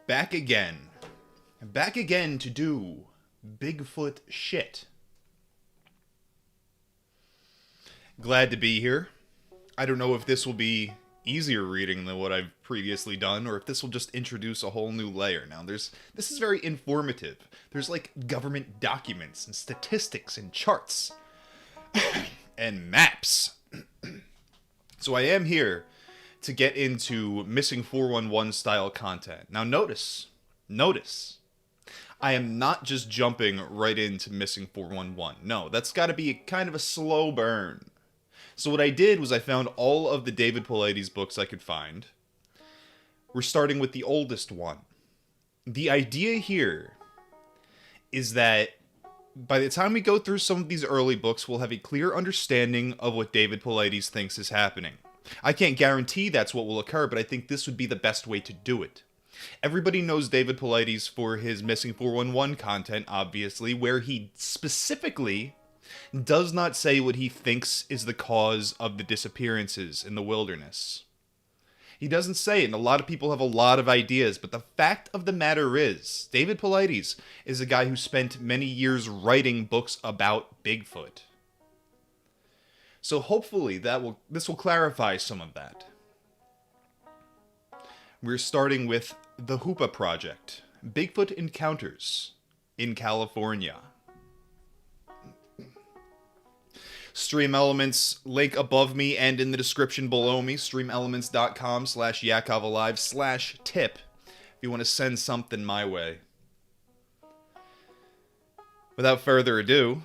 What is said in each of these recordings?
Back again. Back again to do Bigfoot shit. Glad to be here. I don't know if this will be easier reading than what I've previously done, or if this will just introduce a whole new layer. Now, this is very informative. There's like government documents and statistics and charts and maps. So I am here to get into Missing 411 style content. Now notice, I am not just jumping right into Missing 411. No, that's got to be kind of a slow burn. So what I did was I found all of the David Paulides books I could find. We're starting with the oldest one. The idea here is that by the time we go through some of these early books, we'll have a clear understanding of what David Paulides thinks is happening. I can't guarantee that's what will occur, but I think this would be the best way to do it. Everybody knows David Paulides for his Missing 411 content, obviously, where he specifically does not say what he thinks is the cause of the disappearances in the wilderness. He doesn't say it, and a lot of people have a lot of ideas, but the fact of the matter is, David Paulides is a guy who spent many years writing books about Bigfoot. So hopefully this will clarify some of that. We're starting with the Hoopa Project, Bigfoot Encounters in California. Stream Elements, link above me and in the description below me, streamelements.com/yakovalive/tip if you want to send something my way. Without further ado,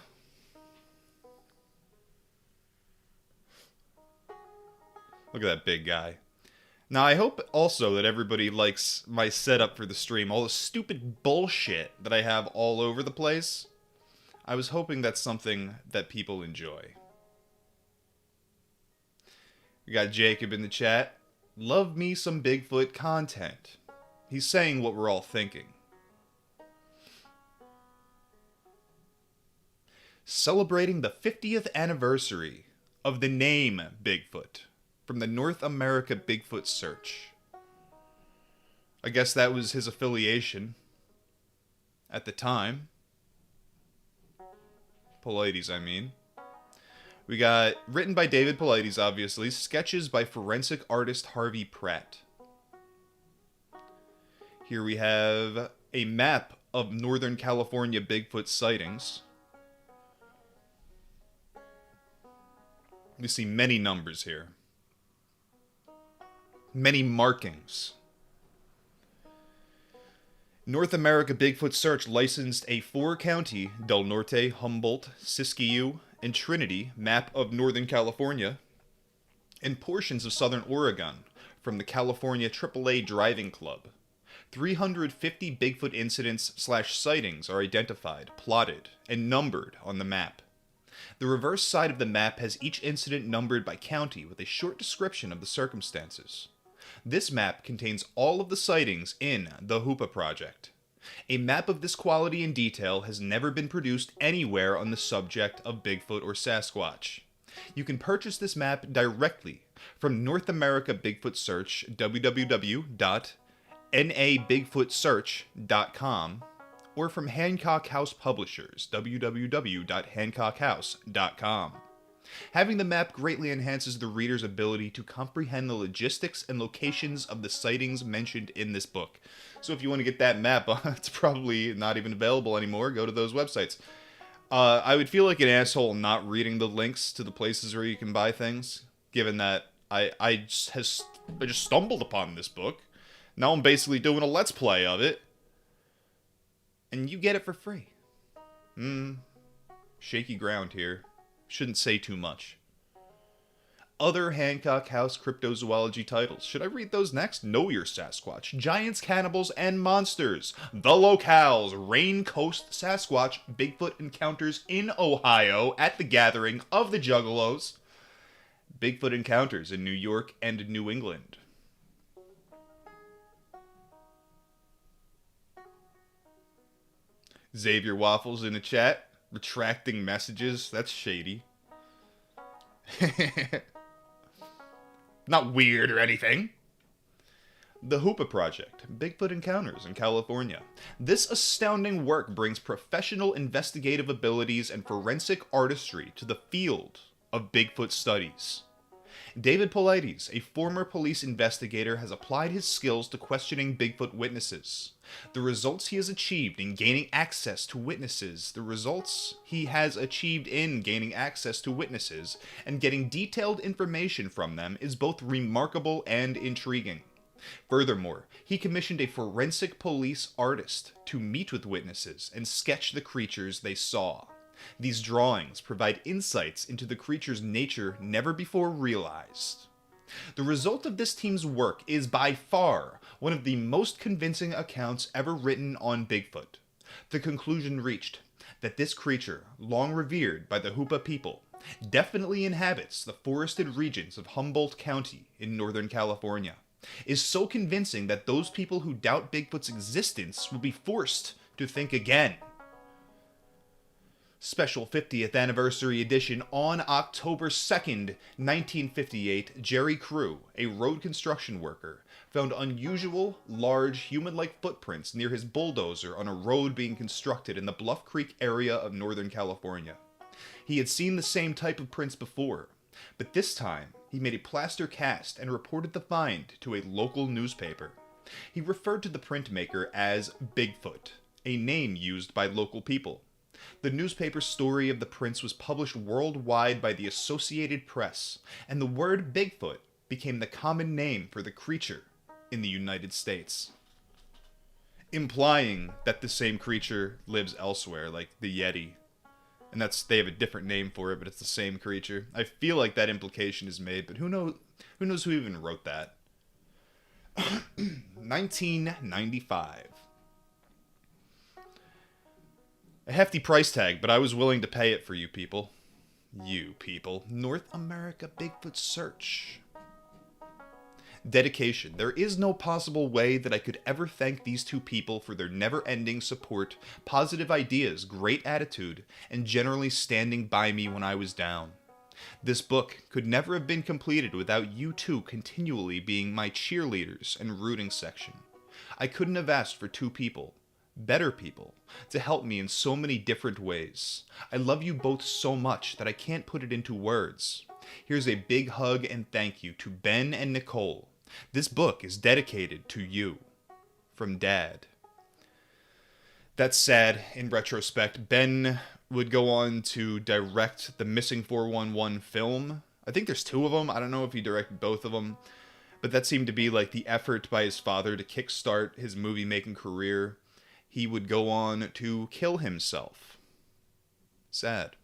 look at that big guy. Now, I hope also that everybody likes my setup for the stream, all the stupid bullshit that I have all over the place. I was hoping that's something that people enjoy. We got Jacob in the chat. Love me some Bigfoot content. He's saying what we're all thinking. Celebrating the 50th anniversary of the name Bigfoot from the North America Bigfoot Search. I guess that was his affiliation at the time. Paulides, I mean. We got, written by David Paulides, obviously, sketches by forensic artist Harvey Pratt. Here we have a map of Northern California Bigfoot sightings. We see many numbers here. Many markings. North America Bigfoot Search licensed a 4-county, Del Norte, Humboldt, Siskiyou, and Trinity map of Northern California and portions of Southern Oregon from the California AAA Driving Club. 350 Bigfoot incidents/sightings are identified, plotted, and numbered on the map. The reverse side of the map has each incident numbered by county with a short description of the circumstances. This map contains all of the sightings in the Hoopa Project. A map of this quality and detail has never been produced anywhere on the subject of Bigfoot or Sasquatch. You can purchase this map directly from North America Bigfoot Search, www.nabigfootsearch.com, or from Hancock House Publishers, www.hancockhouse.com. Having the map greatly enhances the reader's ability to comprehend the logistics and locations of the sightings mentioned in this book. So if you want to get that map, it's probably not even available anymore. Go to those websites. I would feel like an asshole not reading the links to the places where you can buy things, given that I just stumbled upon this book. Now I'm basically doing a Let's Play of it. And you get it for free. Shaky ground here. Shouldn't say too much. Other Hancock House cryptozoology titles. Should I read those next? Know Your Sasquatch, Giants, Cannibals, and Monsters, The Locales, Rain Coast Sasquatch, Bigfoot Encounters in Ohio at the Gathering of the Juggalos, Bigfoot Encounters in New York and New England. Xavier Waffles in the chat. Retracting messages. That's shady. Not weird or anything. The Hoopa Project, Bigfoot Encounters in California. This astounding work brings professional investigative abilities and forensic artistry to the field of Bigfoot studies. David Paulides, a former police investigator, has applied his skills to questioning Bigfoot witnesses. The results he has achieved in gaining access to witnesses, and getting detailed information from them is both remarkable and intriguing. Furthermore, he commissioned a forensic police artist to meet with witnesses and sketch the creatures they saw. These drawings provide insights into the creature's nature never before realized. The result of this team's work is by far one of the most convincing accounts ever written on Bigfoot. The conclusion reached that this creature, long revered by the Hoopa people, definitely inhabits the forested regions of Humboldt County in Northern California, is so convincing that those people who doubt Bigfoot's existence will be forced to think again. Special 50th Anniversary Edition. On October 2nd, 1958, Jerry Crew, a road construction worker, found unusual, large, human-like footprints near his bulldozer on a road being constructed in the Bluff Creek area of Northern California. He had seen the same type of prints before, but this time he made a plaster cast and reported the find to a local newspaper. He referred to the printmaker as Bigfoot, a name used by local people. The newspaper story of the prints was published worldwide by the Associated Press, and the word Bigfoot became the common name for the creature in the United States. Implying that the same creature lives elsewhere, like the Yeti. And they have a different name for it, but it's the same creature. I feel like that implication is made, but who knows who even wrote that? 1995. A hefty price tag, but I was willing to pay it for you people. You people. North America Bigfoot Search. Dedication. There is no possible way that I could ever thank these two people for their never-ending support, positive ideas, great attitude, and generally standing by me when I was down. This book could never have been completed without you two continually being my cheerleaders and rooting section. I couldn't have asked for two people, better people, to help me in so many different ways. I love you both so much that I can't put it into words. Here's a big hug and thank you to Ben and Nicole. This book is dedicated to you. From Dad. That's sad in retrospect. Ben would go on to direct the Missing 411 film. I think there's two of them. I don't know if he directed both of them. But that seemed to be like the effort by his father to kickstart his movie-making career. He would go on to kill himself. Sad.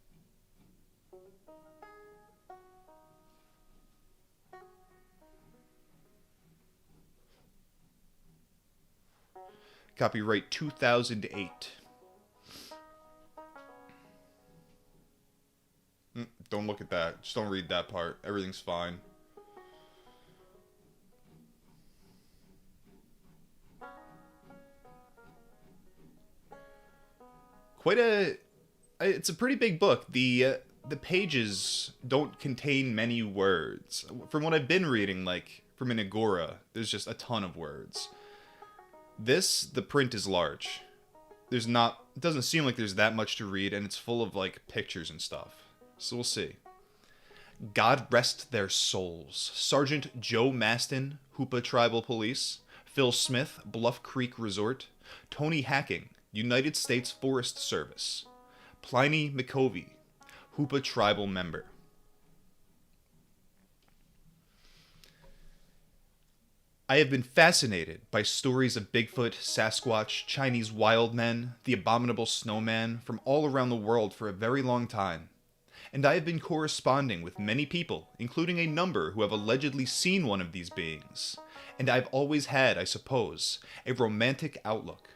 Copyright 2008. Don't look at that. Just don't read that part. Everything's fine. It's a pretty big book. The pages don't contain many words. From what I've been reading, like from an Agora, there's just a ton of words. The print is large. It doesn't seem like there's that much to read, and it's full of like pictures and stuff. So we'll see. God rest their souls. Sergeant Joe Maston, Hoopa Tribal Police. Phil Smith, Bluff Creek Resort. Tony Hacking, United States Forest Service. Pliny McCovey, Hoopa Tribal member. I have been fascinated by stories of Bigfoot, Sasquatch, Chinese wild men, the abominable snowman from all around the world for a very long time. And I have been corresponding with many people, including a number who have allegedly seen one of these beings. And I've always had, I suppose, a romantic outlook.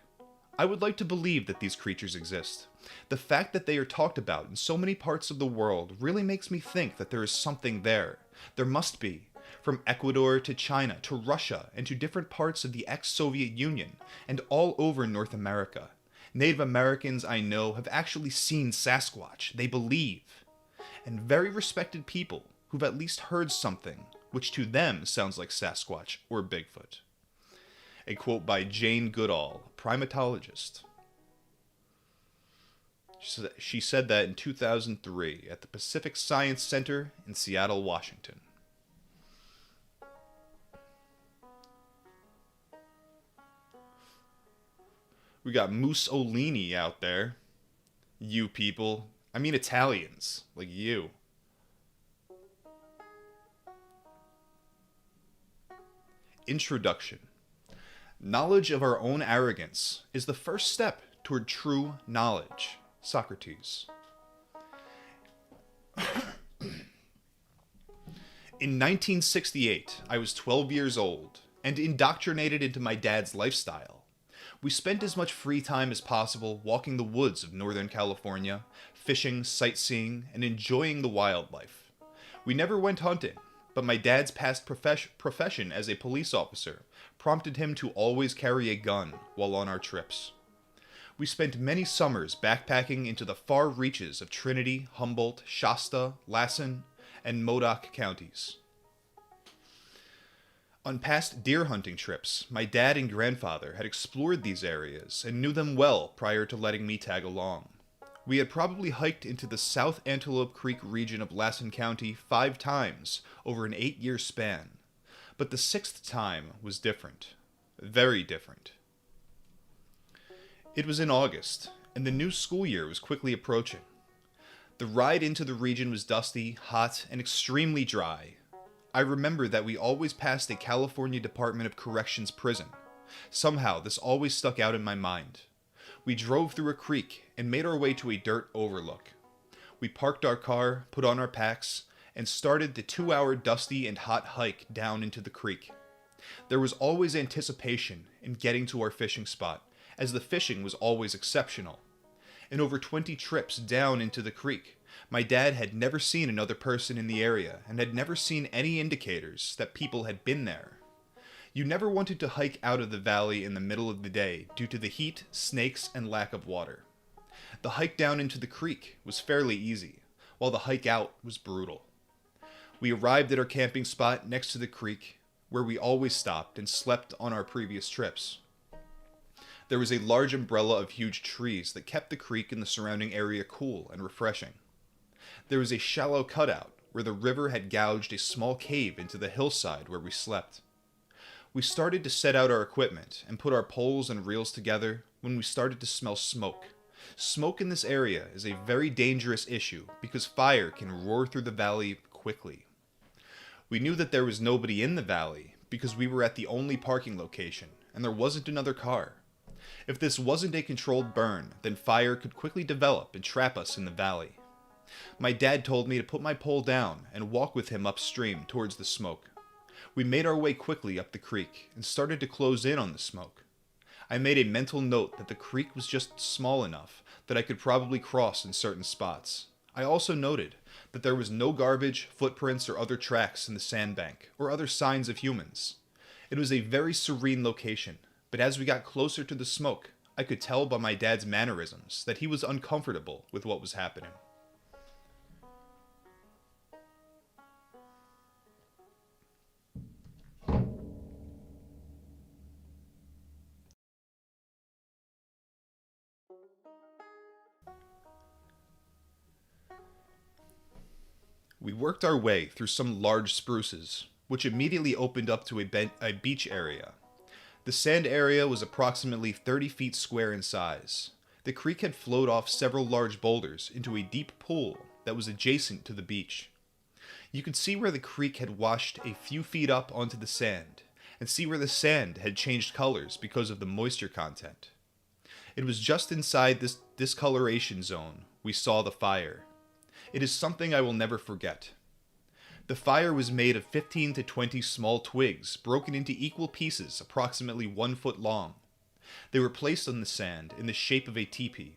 I would like to believe that these creatures exist. The fact that they are talked about in so many parts of the world really makes me think that there is something there. There must be. From Ecuador to China to Russia and to different parts of the ex-Soviet Union and all over North America. Native Americans I know have actually seen Sasquatch. They believe. And very respected people who've at least heard something which to them sounds like Sasquatch or Bigfoot. A quote by Jane Goodall, a primatologist. She said that in 2003 at the Pacific Science Center in Seattle, Washington. We got Mussolini out there. You people. I mean Italians, like you. Introduction. Knowledge of our own arrogance is the first step toward true knowledge. Socrates. In 1968, I was 12 years old and indoctrinated into my dad's lifestyle. We spent as much free time as possible walking the woods of Northern California, fishing, sightseeing, and enjoying the wildlife. We never went hunting, but my dad's past profession as a police officer prompted him to always carry a gun while on our trips. We spent many summers backpacking into the far reaches of Trinity, Humboldt, Shasta, Lassen, and Modoc counties. On past deer hunting trips, my dad and grandfather had explored these areas and knew them well prior to letting me tag along. We had probably hiked into the South Antelope Creek region of Lassen County 5 times over an 8-year span, but the 6th time was different. Very different. It was in August, and the new school year was quickly approaching. The ride into the region was dusty, hot, and extremely dry. I remember that we always passed a California Department of Corrections prison. Somehow, this always stuck out in my mind. We drove through a creek and made our way to a dirt overlook. We parked our car, put on our packs, and started the 2-hour dusty and hot hike down into the creek. There was always anticipation in getting to our fishing spot, as the fishing was always exceptional. In over 20 trips down into the creek, my dad had never seen another person in the area and had never seen any indicators that people had been there. You never wanted to hike out of the valley in the middle of the day due to the heat, snakes, and lack of water. The hike down into the creek was fairly easy, while the hike out was brutal. We arrived at our camping spot next to the creek, where we always stopped and slept on our previous trips. There was a large umbrella of huge trees that kept the creek and the surrounding area cool and refreshing. There was a shallow cutout where the river had gouged a small cave into the hillside where we slept. We started to set out our equipment and put our poles and reels together when we started to smell smoke. Smoke in this area is a very dangerous issue because fire can roar through the valley quickly. We knew that there was nobody in the valley because we were at the only parking location and there wasn't another car. If this wasn't a controlled burn, then fire could quickly develop and trap us in the valley. My dad told me to put my pole down and walk with him upstream towards the smoke. We made our way quickly up the creek and started to close in on the smoke. I made a mental note that the creek was just small enough that I could probably cross in certain spots. I also noted that there was no garbage, footprints, or other tracks in the sandbank, or other signs of humans. It was a very serene location, but as we got closer to the smoke, I could tell by my dad's mannerisms that he was uncomfortable with what was happening. We worked our way through some large spruces, which immediately opened up to a beach area. The sand area was approximately 30 feet square in size. The creek had flowed off several large boulders into a deep pool that was adjacent to the beach. You could see where the creek had washed a few feet up onto the sand, and see where the sand had changed colors because of the moisture content. It was just inside this discoloration zone we saw the fire. It is something I will never forget. The fire was made of 15 to 20 small twigs broken into equal pieces approximately 1 foot long. They were placed on the sand in the shape of a teepee.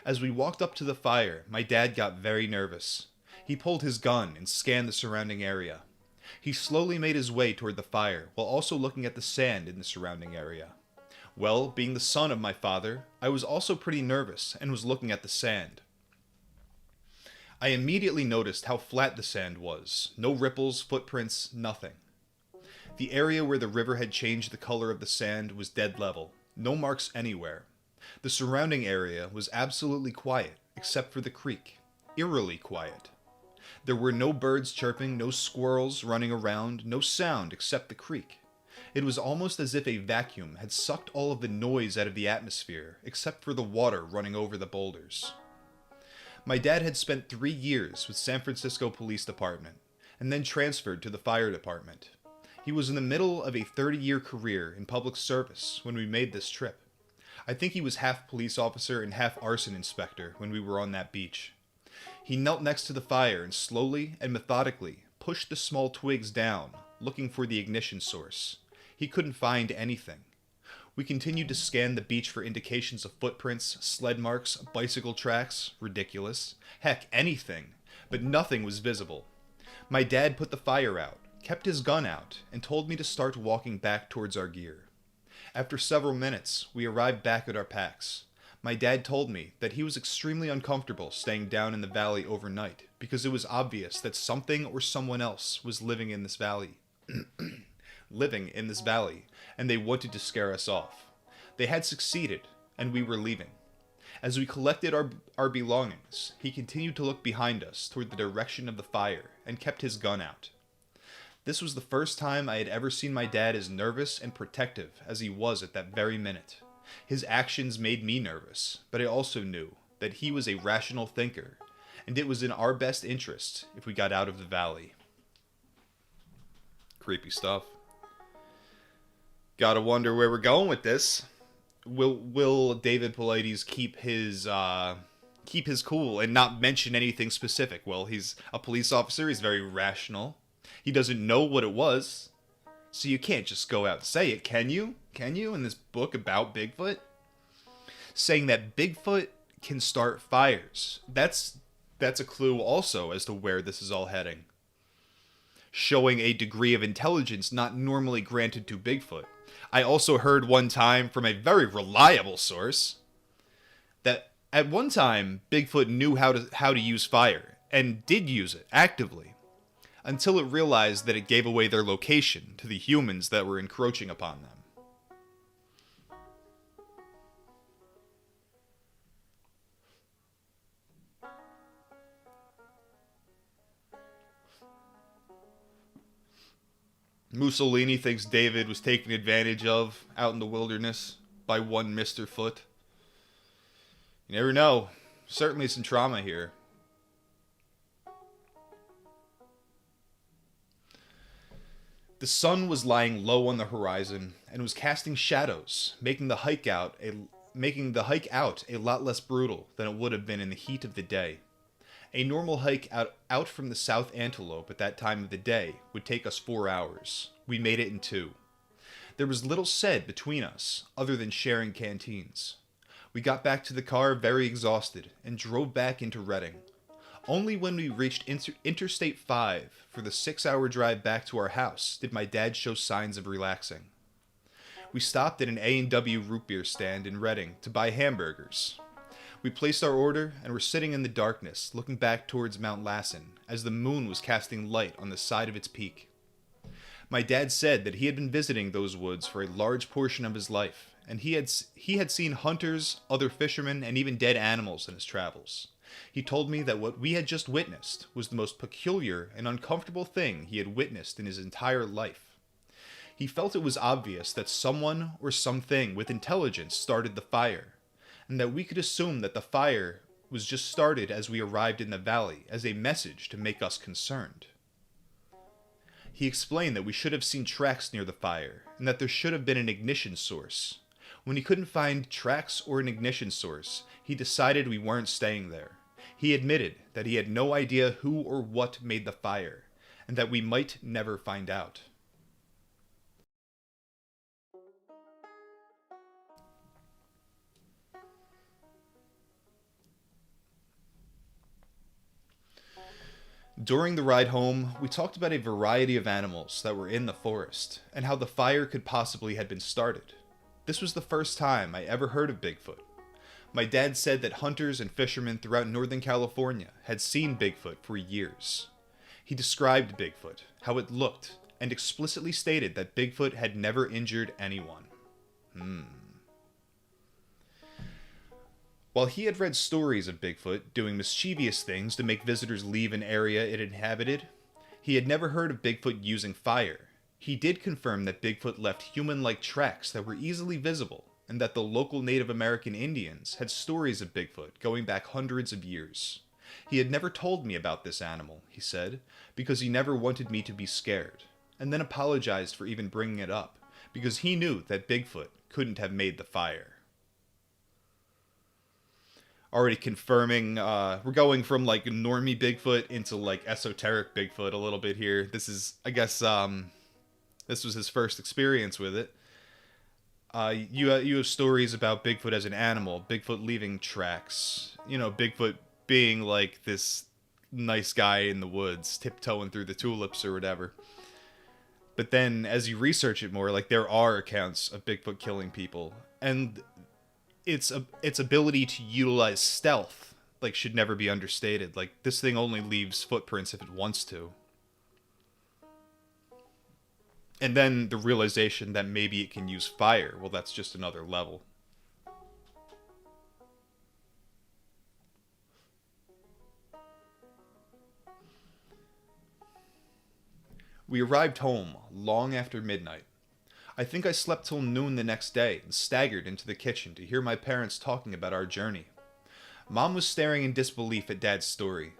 As we walked up to the fire, my dad got very nervous. He pulled his gun and scanned the surrounding area. He slowly made his way toward the fire while also looking at the sand in the surrounding area. Well, being the son of my father, I was also pretty nervous and was looking at the sand. I immediately noticed how flat the sand was. No ripples, footprints, nothing. The area where the river had changed the color of the sand was dead level, no marks anywhere. The surrounding area was absolutely quiet, except for the creek. Eerily quiet. There were no birds chirping, no squirrels running around, no sound except the creek. It was almost as if a vacuum had sucked all of the noise out of the atmosphere, except for the water running over the boulders. My dad had spent 3 years with San Francisco Police Department, and then transferred to the fire department. He was in the middle of a 30-year career in public service when we made this trip. I think he was half police officer and half arson inspector when we were on that beach. He knelt next to the fire and slowly and methodically pushed the small twigs down, looking for the ignition source. He couldn't find anything. We continued to scan the beach for indications of footprints, sled marks, bicycle tracks, ridiculous, heck, anything, but nothing was visible. My dad put the fire out, kept his gun out, and told me to start walking back towards our gear. After several minutes, we arrived back at our packs. My dad told me that he was extremely uncomfortable staying down in the valley overnight because it was obvious that something or someone else was living in this valley. And they wanted to scare us off. They had succeeded, and we were leaving. As we collected our belongings, he continued to look behind us toward the direction of the fire and kept his gun out. This was the first time I had ever seen my dad as nervous and protective as he was at that very minute. His actions made me nervous, but I also knew that he was a rational thinker, and it was in our best interest if we got out of the valley. Creepy stuff. Gotta wonder where we're going with this. Will David Paulides keep his cool and not mention anything specific? Well, he's a police officer. He's very rational. He doesn't know what it was, so you can't just go out and say it, can you? Can you, in this book about Bigfoot? Saying that Bigfoot can start fires. That's a clue also as to where this is all heading. Showing a degree of intelligence not normally granted to Bigfoot. I also heard one time from a very reliable source that at one time Bigfoot knew how to use fire and did use it actively until it realized that it gave away their location to the humans that were encroaching upon them. Mussolini thinks David was taken advantage of out in the wilderness by one Mr. Foot. You never know. Certainly some trauma here. The sun was lying low on the horizon and was casting shadows, making the hike out a lot less brutal than it would have been in the heat of the day. A normal hike out from the South Antelope at that time of the day would take us 4 hours. We made it in 2. There was little said between us, other than sharing canteens. We got back to the car very exhausted and drove back into Redding. Only when we reached Interstate 5 for the 6-hour drive back to our house did my dad show signs of relaxing. We stopped at an A&W root beer stand in Redding to buy hamburgers. We placed our order and were sitting in the darkness, looking back towards Mount Lassen, as the moon was casting light on the side of its peak. My dad said that he had been visiting those woods for a large portion of his life, and he had seen hunters, other fishermen, and even dead animals in his travels. He told me that what we had just witnessed was the most peculiar and uncomfortable thing he had witnessed in his entire life. He felt it was obvious that someone or something with intelligence started the fire, and that we could assume that the fire was just started as we arrived in the valley as a message to make us concerned. He explained that we should have seen tracks near the fire, and that there should have been an ignition source. When he couldn't find tracks or an ignition source, he decided we weren't staying there. He admitted that he had no idea who or what made the fire, and that we might never find out. During the ride home, we talked about a variety of animals that were in the forest, and how the fire could possibly have been started. This was the first time I ever heard of Bigfoot. My dad said that hunters and fishermen throughout Northern California had seen Bigfoot for years. He described Bigfoot, how it looked, and explicitly stated that Bigfoot had never injured anyone. While he had read stories of Bigfoot doing mischievous things to make visitors leave an area it inhabited, he had never heard of Bigfoot using fire. He did confirm that Bigfoot left human-like tracks that were easily visible, and that the local Native American Indians had stories of Bigfoot going back hundreds of years. He had never told me about this animal, he said, because he never wanted me to be scared, and then apologized for even bringing it up, because he knew that Bigfoot couldn't have made the fire. Already confirming, we're going from like normie Bigfoot into like esoteric Bigfoot a little bit here. This is, I guess, this was his first experience with it. You have stories about Bigfoot as an animal, Bigfoot leaving tracks, Bigfoot being like this nice guy in the woods, tiptoeing through the tulips or whatever. But then as you research it more, like there are accounts of Bigfoot killing people, and its ability to utilize stealth like should never be understated. Like this thing only leaves footprints if it wants to. And then the realization that maybe it can use fire, well, that's just another level. We arrived home long after midnight. I think I slept till noon the next day and staggered into the kitchen to hear my parents talking about our journey. Mom was staring in disbelief at Dad's story.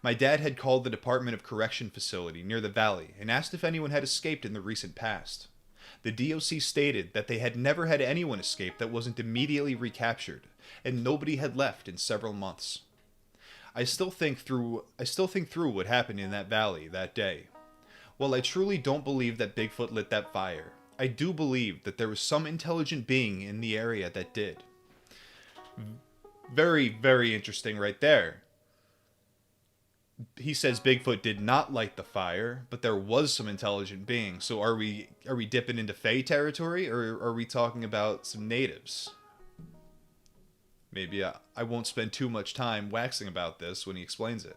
My dad had called the Department of Correction facility near the valley and asked if anyone had escaped in the recent past. The DOC stated that they had never had anyone escape that wasn't immediately recaptured, and nobody had left in several months. I still think through what happened in that valley that day. While I truly don't believe that Bigfoot lit that fire, I do believe that there was some intelligent being in the area that did. Very, very interesting right there. He says Bigfoot did not light the fire, but there was some intelligent being. So are we dipping into Fae territory, or are we talking about some natives? Maybe I won't spend too much time waxing about this when he explains it.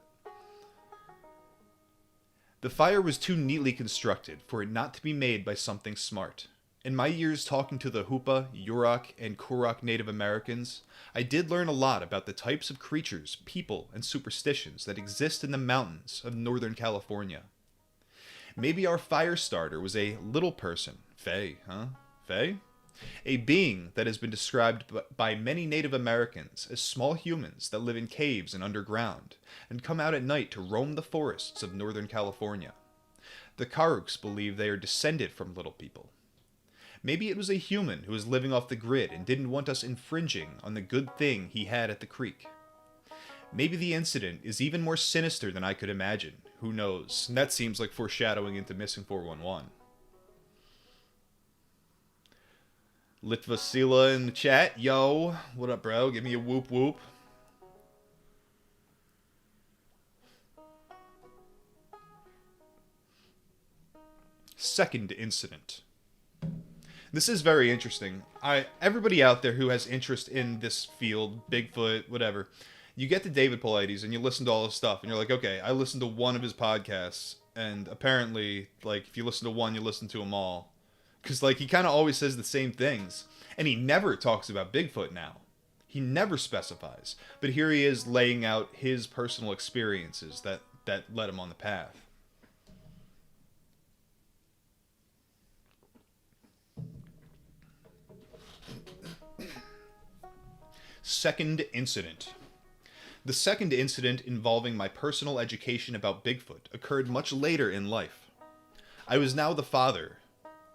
The fire was too neatly constructed for it not to be made by something smart. In my years talking to the Hoopa, Yurok, and Kurok Native Americans, I did learn a lot about the types of creatures, people, and superstitions that exist in the mountains of Northern California. Maybe our fire starter was a little person. Fae, huh? Fae? A being that has been described by many Native Americans as small humans that live in caves and underground, and come out at night to roam the forests of Northern California. The Karuks believe they are descended from little people. Maybe it was a human who was living off the grid and didn't want us infringing on the good thing he had at the creek. Maybe the incident is even more sinister than I could imagine. Who knows? And that seems like foreshadowing into Missing 411. Litvasila in the chat. Yo, what up, bro? Give me a whoop whoop. Second incident. This is very interesting. Everybody out there who has interest in this field, Bigfoot, whatever, you get to David Paulides and you listen to all his stuff, and you're like, okay, I listened to one of his podcasts, and apparently, like, if you listen to one, you listen to them all. Because, like, he kind of always says the same things. And he never talks about Bigfoot now. He never specifies. But here he is laying out his personal experiences that led him on the path. Second incident. The second incident involving my personal education about Bigfoot occurred much later in life. I was now the father,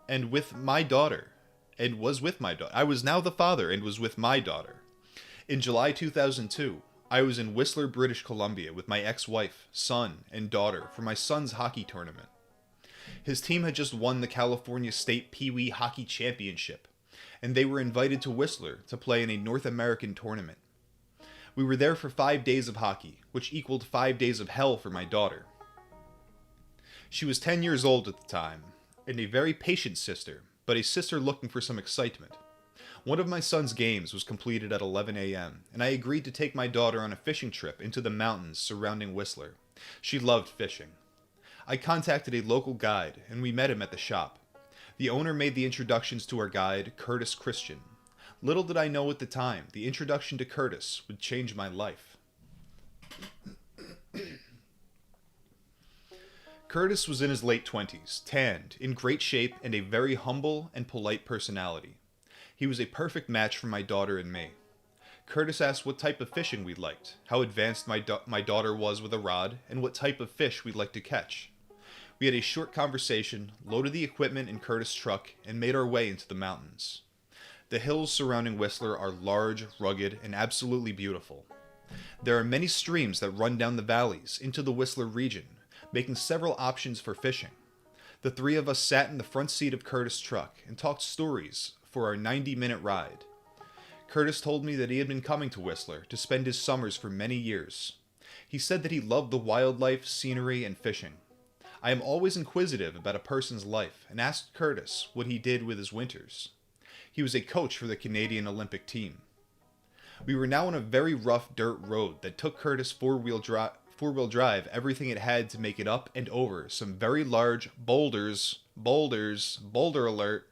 and with my daughter, and was with my daughter. I was now the father and was with my daughter. In July 2002, I was in Whistler, British Columbia with my ex-wife, son, and daughter for my son's hockey tournament. His team had just won the California State Pee Wee Hockey Championship, and they were invited to Whistler to play in a North American tournament. We were there for 5 days of hockey, which equaled 5 days of hell for my daughter. She was 10 years old at the time, and a very patient sister, but a sister looking for some excitement. One of my son's games was completed at 11 a.m., and I agreed to take my daughter on a fishing trip into the mountains surrounding Whistler. She loved fishing. I contacted a local guide, and we met him at the shop. The owner made the introductions to our guide, Curtis Christian. Little did I know at the time, the introduction to Curtis would change my life. Curtis was in his late 20s, tanned, in great shape, and a very humble and polite personality. He was a perfect match for my daughter and me. Curtis asked what type of fishing we liked, how advanced my daughter was with a rod, and what type of fish we'd like to catch. We had a short conversation, loaded the equipment in Curtis' truck, and made our way into the mountains. The hills surrounding Whistler are large, rugged, and absolutely beautiful. There are many streams that run down the valleys into the Whistler region, making several options for fishing. The three of us sat in the front seat of Curtis' truck and talked stories for our 90-minute ride. Curtis told me that he had been coming to Whistler to spend his summers for many years. He said that he loved the wildlife, scenery, and fishing. I am always inquisitive about a person's life and asked Curtis what he did with his winters. He was a coach for the Canadian Olympic team. We were now on a very rough dirt road that took Curtis four-wheel drive everything it had to make it up and over some very large boulders, boulder alert.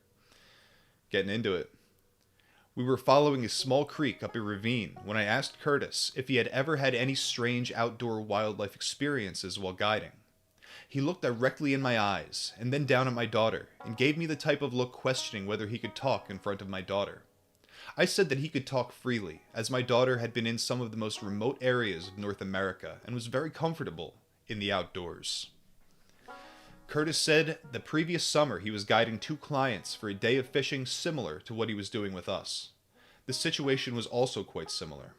Getting into it. We were following a small creek up a ravine when I asked Curtis if he had ever had any strange outdoor wildlife experiences while guiding. He looked directly in my eyes and then down at my daughter and gave me the type of look questioning whether he could talk in front of my daughter. I said that he could talk freely, as my daughter had been in some of the most remote areas of North America and was very comfortable in the outdoors. Curtis said the previous summer he was guiding 2 clients for a day of fishing similar to what he was doing with us. The situation was also quite similar.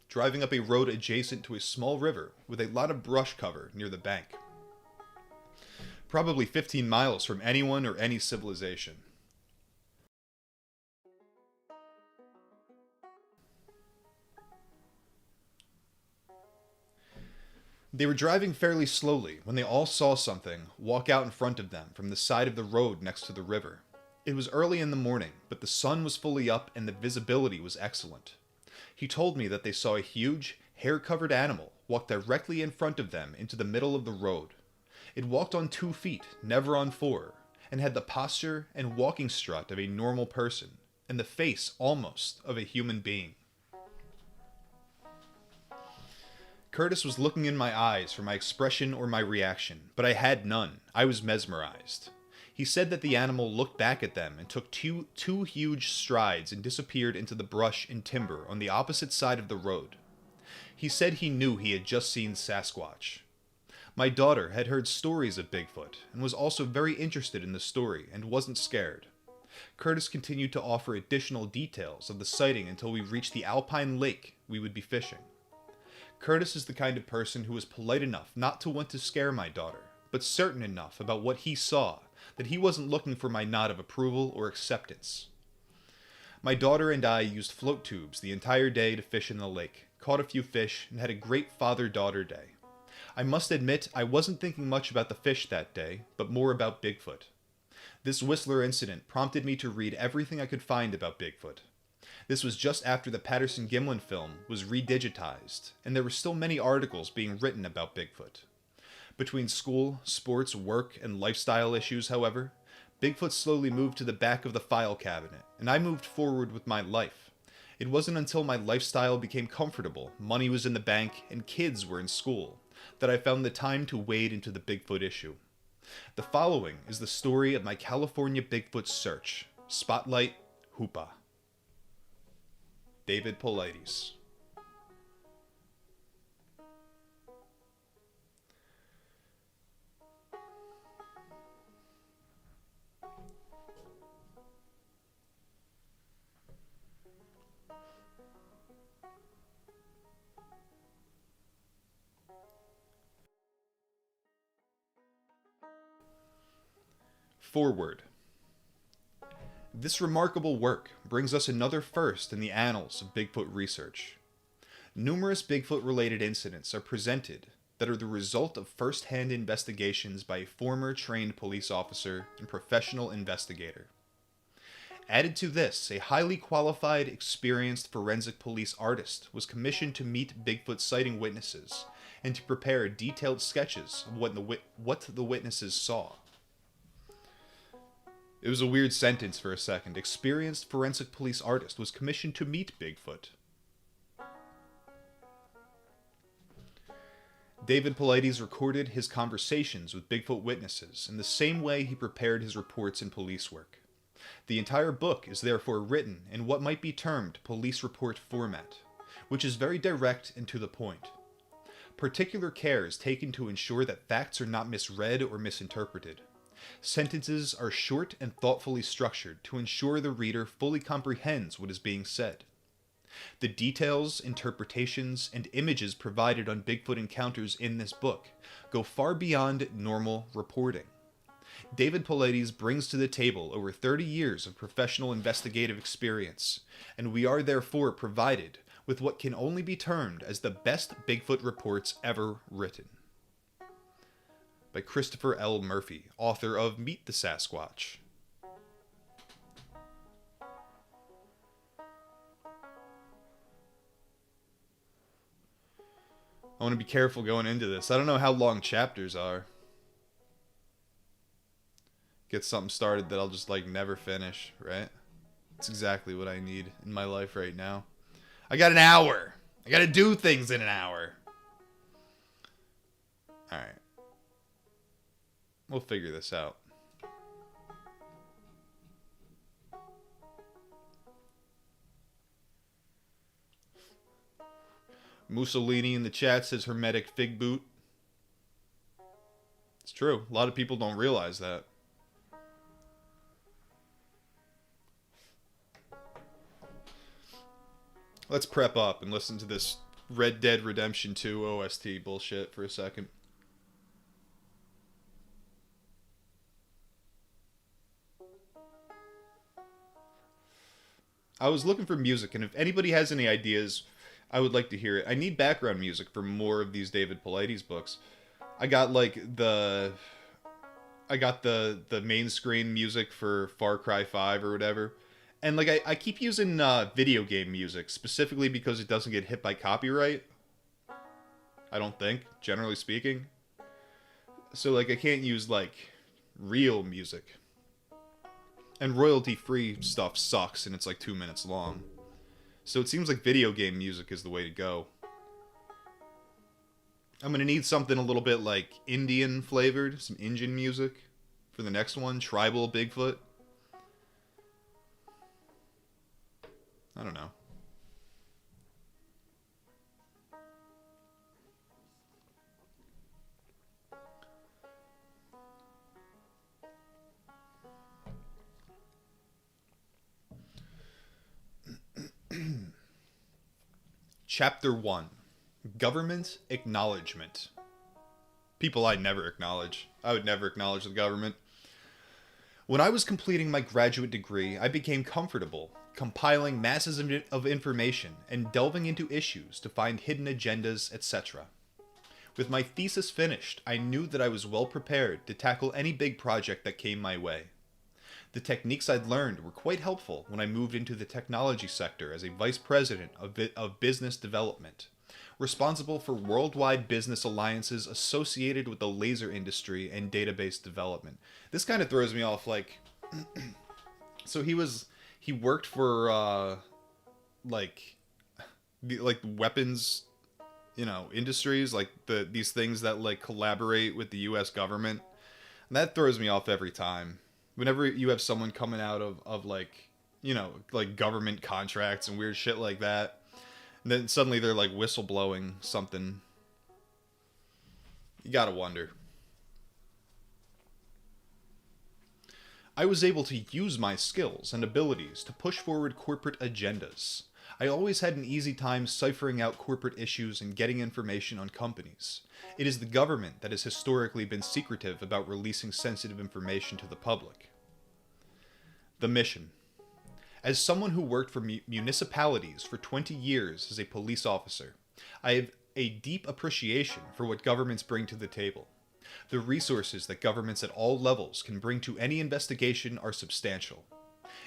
Driving up a road adjacent to a small river with a lot of brush cover near the bank. Probably 15 miles from anyone or any civilization. They were driving fairly slowly when they all saw something walk out in front of them from the side of the road next to the river. It was early in the morning, but the sun was fully up and the visibility was excellent. He told me that they saw a huge, hair-covered animal walk directly in front of them into the middle of the road. It walked on 2 feet, never on 4, and had the posture and walking strut of a normal person, and the face almost of a human being. Curtis was looking in my eyes for my expression or my reaction, but I had none. I was mesmerized. He said that the animal looked back at them and took two huge strides and disappeared into the brush and timber on the opposite side of the road. He said he knew he had just seen Sasquatch. My daughter had heard stories of Bigfoot and was also very interested in the story and wasn't scared. Curtis continued to offer additional details of the sighting until we reached the alpine lake we would be fishing. Curtis is the kind of person who is polite enough not to want to scare my daughter, but certain enough about what he saw that he wasn't looking for my nod of approval or acceptance. My daughter and I used float tubes the entire day to fish in the lake, caught a few fish, and had a great father-daughter day. I must admit I wasn't thinking much about the fish that day, but more about Bigfoot. This Whistler incident prompted me to read everything I could find about Bigfoot. This was just after the Patterson-Gimlin film was redigitized, and there were still many articles being written about Bigfoot. Between school, sports, work, and lifestyle issues, however, Bigfoot slowly moved to the back of the file cabinet, and I moved forward with my life. It wasn't until my lifestyle became comfortable, money was in the bank, and kids were in school, that I found the time to wade into the Bigfoot issue. The following is the story of my California Bigfoot search. Spotlight, Hoopa. David Paulides. Forward. This remarkable work brings us another first in the annals of Bigfoot research. Numerous Bigfoot-related incidents are presented that are the result of first-hand investigations by a former trained police officer and professional investigator. Added to this, a highly qualified, experienced forensic police artist was commissioned to meet Bigfoot sighting witnesses and to prepare detailed sketches of what the witnesses saw. It was a weird sentence for a second. Experienced forensic police artist was commissioned to meet Bigfoot. David Paulides recorded his conversations with Bigfoot witnesses in the same way he prepared his reports in police work. The entire book is therefore written in what might be termed police report format, which is very direct and to the point. Particular care is taken to ensure that facts are not misread or misinterpreted. Sentences are short and thoughtfully structured to ensure the reader fully comprehends what is being said. The details, interpretations, and images provided on Bigfoot encounters in this book go far beyond normal reporting. David Paulides brings to the table over 30 years of professional investigative experience, and we are therefore provided with what can only be termed as the best Bigfoot reports ever written. By Christopher L. Murphy, author of Meet the Sasquatch. I want to be careful going into this. I don't know how long chapters are. Get something started that I'll just never finish, right? That's exactly what I need in my life right now. I got an hour. I got to do things in an hour. All right. We'll figure this out. Mussolini in the chat says hermetic fig boot. It's true. A lot of people don't realize that. Let's prep up and listen to this Red Dead Redemption 2 OST bullshit for a second. I was looking for music, and if anybody has any ideas, I would like to hear it. I need background music for more of these David Paulides books. I got the main screen music for Far Cry 5 or whatever. And I keep using video game music specifically because it doesn't get hit by copyright. I don't think, generally speaking. So I can't use real music. And royalty-free stuff sucks and it's 2 minutes long. So it seems like video game music is the way to go. I'm going to need something a little bit Indian flavored, some Indian music for the next one, tribal Bigfoot. I don't know. Chapter 1. Government Acknowledgement. People I'd never acknowledge. I would never acknowledge the government. When I was completing my graduate degree, I became comfortable compiling masses of information and delving into issues to find hidden agendas, etc. With my thesis finished, I knew that I was well prepared to tackle any big project that came my way. The techniques I'd learned were quite helpful when I moved into the technology sector as a vice president of business development, responsible for worldwide business alliances associated with the laser industry and database development. This kind of throws me off, so he worked for the weapons, industries, these things that collaborate with the US government. And that throws me off every time. Whenever you have someone coming out of government contracts and weird shit like that, and then suddenly they're whistleblowing something, you gotta wonder. I was able to use my skills and abilities to push forward corporate agendas. I always had an easy time ciphering out corporate issues and getting information on companies. It is the government that has historically been secretive about releasing sensitive information to the public. The mission. As someone who worked for municipalities for 20 years as a police officer, I have a deep appreciation for what governments bring to the table. The resources that governments at all levels can bring to any investigation are substantial.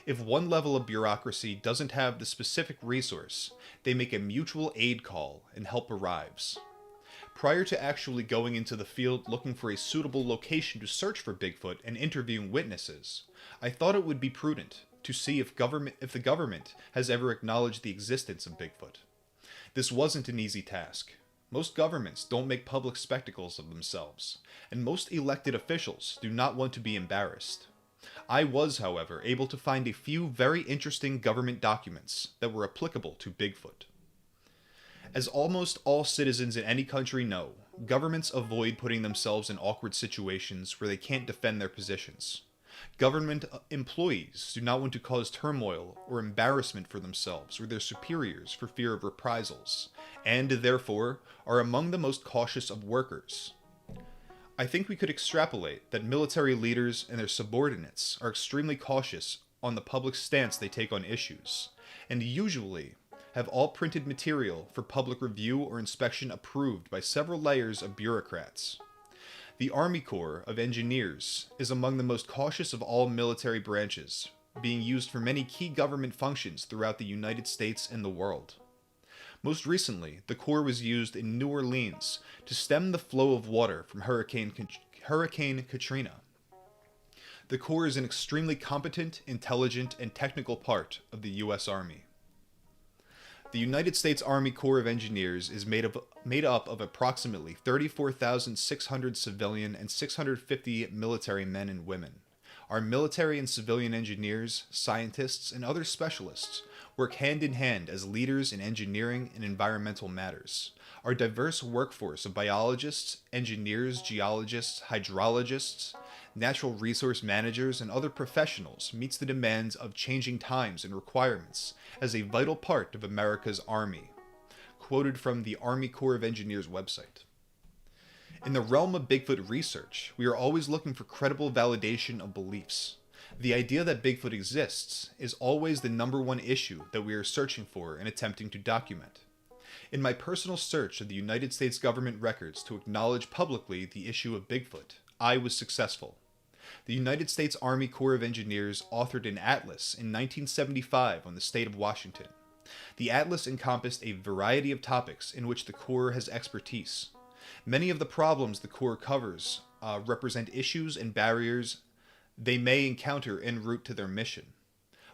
If one level of bureaucracy doesn't have the specific resource, they make a mutual aid call and help arrives. Prior to actually going into the field looking for a suitable location to search for Bigfoot and interviewing witnesses, I thought it would be prudent to see if the government has ever acknowledged the existence of Bigfoot. This wasn't an easy task. Most governments don't make public spectacles of themselves, and most elected officials do not want to be embarrassed. I was, however, able to find a few very interesting government documents that were applicable to Bigfoot. As almost all citizens in any country know, governments avoid putting themselves in awkward situations where they can't defend their positions. Government employees do not want to cause turmoil or embarrassment for themselves or their superiors for fear of reprisals, and therefore are among the most cautious of workers. I think we could extrapolate that military leaders and their subordinates are extremely cautious on the public stance they take on issues, and usually have all printed material for public review or inspection approved by several layers of bureaucrats. The Army Corps of Engineers is among the most cautious of all military branches, being used for many key government functions throughout the United States and the world. Most recently, the Corps was used in New Orleans to stem the flow of water from Hurricane Katrina. The Corps is an extremely competent, intelligent, and technical part of the U.S. Army. The United States Army Corps of Engineers is made up of approximately 34,600 civilian and 650 military men and women. Our military and civilian engineers, scientists, and other specialists work hand in hand as leaders in engineering and environmental matters. Our diverse workforce of biologists, engineers, geologists, hydrologists, natural resource managers, and other professionals meets the demands of changing times and requirements as a vital part of America's Army. Quoted from the Army Corps of Engineers website. In the realm of Bigfoot research, we are always looking for credible validation of beliefs. The idea that Bigfoot exists is always the number one issue that we are searching for and attempting to document. In my personal search of the United States government records to acknowledge publicly the issue of Bigfoot, I was successful. The United States Army Corps of Engineers authored an atlas in 1975 on the state of Washington. The atlas encompassed a variety of topics in which the Corps has expertise. Many of the problems the Corps covers represent issues and barriers they may encounter en route to their mission.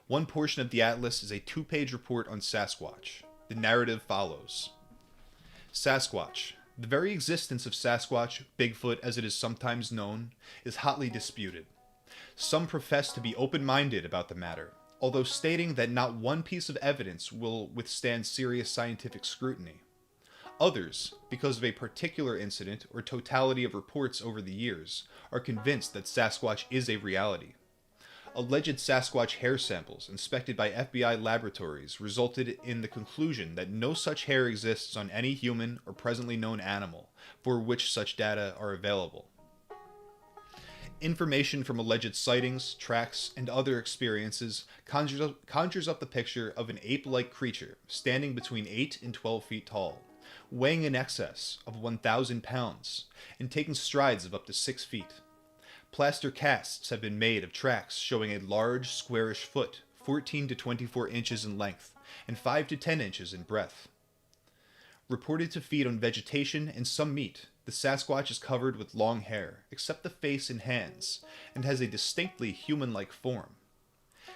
One portion of the atlas is a 2-page report on Sasquatch. The narrative follows. Sasquatch. The very existence of Sasquatch, Bigfoot as it is sometimes known, is hotly disputed. Some profess to be open-minded about the matter, although stating that not one piece of evidence will withstand serious scientific scrutiny. Others, because of a particular incident or totality of reports over the years, are convinced that Sasquatch is a reality. Alleged Sasquatch hair samples inspected by FBI laboratories resulted in the conclusion that no such hair exists on any human or presently known animal for which such data are available. Information from alleged sightings, tracks, and other experiences conjures up the picture of an ape-like creature standing between 8 and 12 feet tall, weighing in excess of 1,000 pounds, and taking strides of up to 6 feet. Plaster casts have been made of tracks showing a large, squarish foot, 14 to 24 inches in length, and 5 to 10 inches in breadth. Reported to feed on vegetation and some meat, the Sasquatch is covered with long hair, except the face and hands, and has a distinctly human-like form.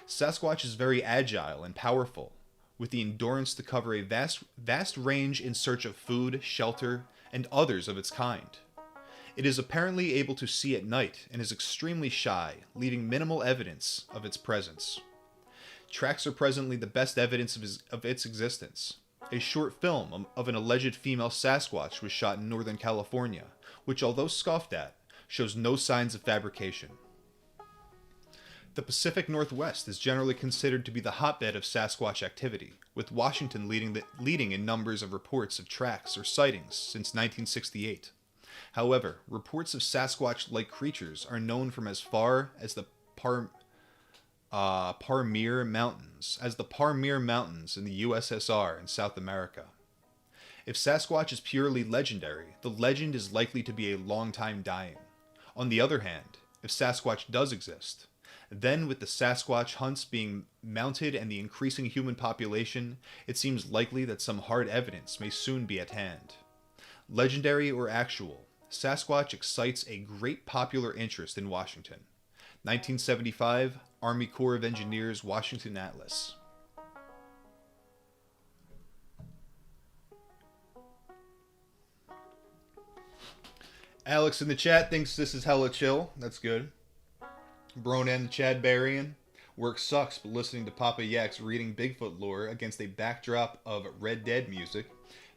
Sasquatch is very agile and powerful, with the endurance to cover a vast range in search of food, shelter, and others of its kind. It is apparently able to see at night and is extremely shy, leaving minimal evidence of its presence. Tracks are presently the best evidence of its existence. A short film of an alleged female Sasquatch was shot in Northern California, which, although scoffed at, shows no signs of fabrication. The Pacific Northwest is generally considered to be the hotbed of Sasquatch activity, with Washington leading in numbers of reports of tracks or sightings since 1968. However, reports of Sasquatch-like creatures are known from as far as the Pamir Mountains, in the USSR and South America. If Sasquatch is purely legendary, the legend is likely to be a long time dying. On the other hand, if Sasquatch does exist, then with the Sasquatch hunts being mounted and the increasing human population, it seems likely that some hard evidence may soon be at hand. Legendary or actual, Sasquatch excites a great popular interest in Washington. 1975, Army Corps of Engineers, Washington Atlas. Alex in the chat thinks this is hella chill. That's good. Bronan the Chadbarian. Work sucks, but listening to Papa Yak's reading Bigfoot lore against a backdrop of Red Dead music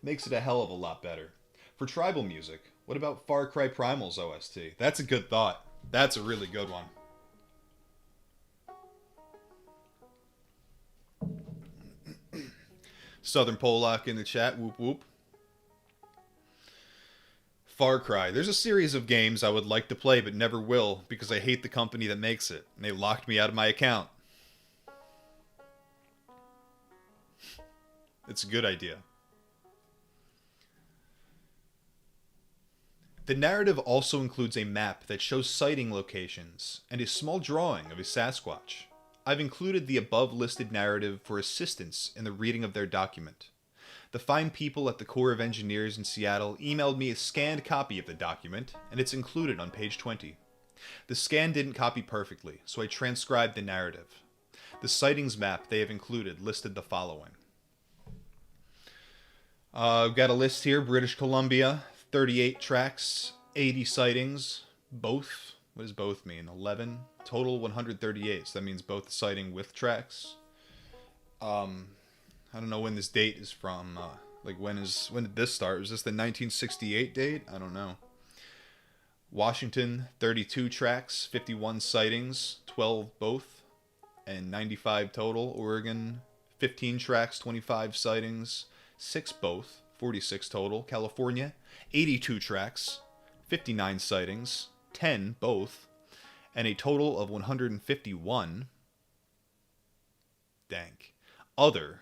makes it a hell of a lot better. For tribal music, what about Far Cry Primal's OST? That's a good thought. That's a really good one. Southern Polak in the chat. Whoop whoop. Far Cry. There's a series of games I would like to play but never will because I hate the company that makes it, and they locked me out of my account. It's a good idea. The narrative also includes a map that shows sighting locations and a small drawing of a Sasquatch. I've included the above listed narrative for assistance in the reading of their document. The fine people at the Corps of Engineers in Seattle emailed me a scanned copy of the document, and it's included on page 20. The scan didn't copy perfectly, so I transcribed the narrative. The sightings map they have included listed the following. We've got a list here. British Columbia, 38 tracks, 80 sightings, both. What does both mean? 11? Total 138, so that means both the sighting with tracks. I don't know when this date is from. When did this start? Was this the 1968 date? I don't know. Washington, 32 tracks, 51 sightings, 12 both, and 95 total. Oregon, 15 tracks, 25 sightings, 6 both, 46 total. California, 82 tracks, 59 sightings, 10 both, and a total of 151. Dank. Other,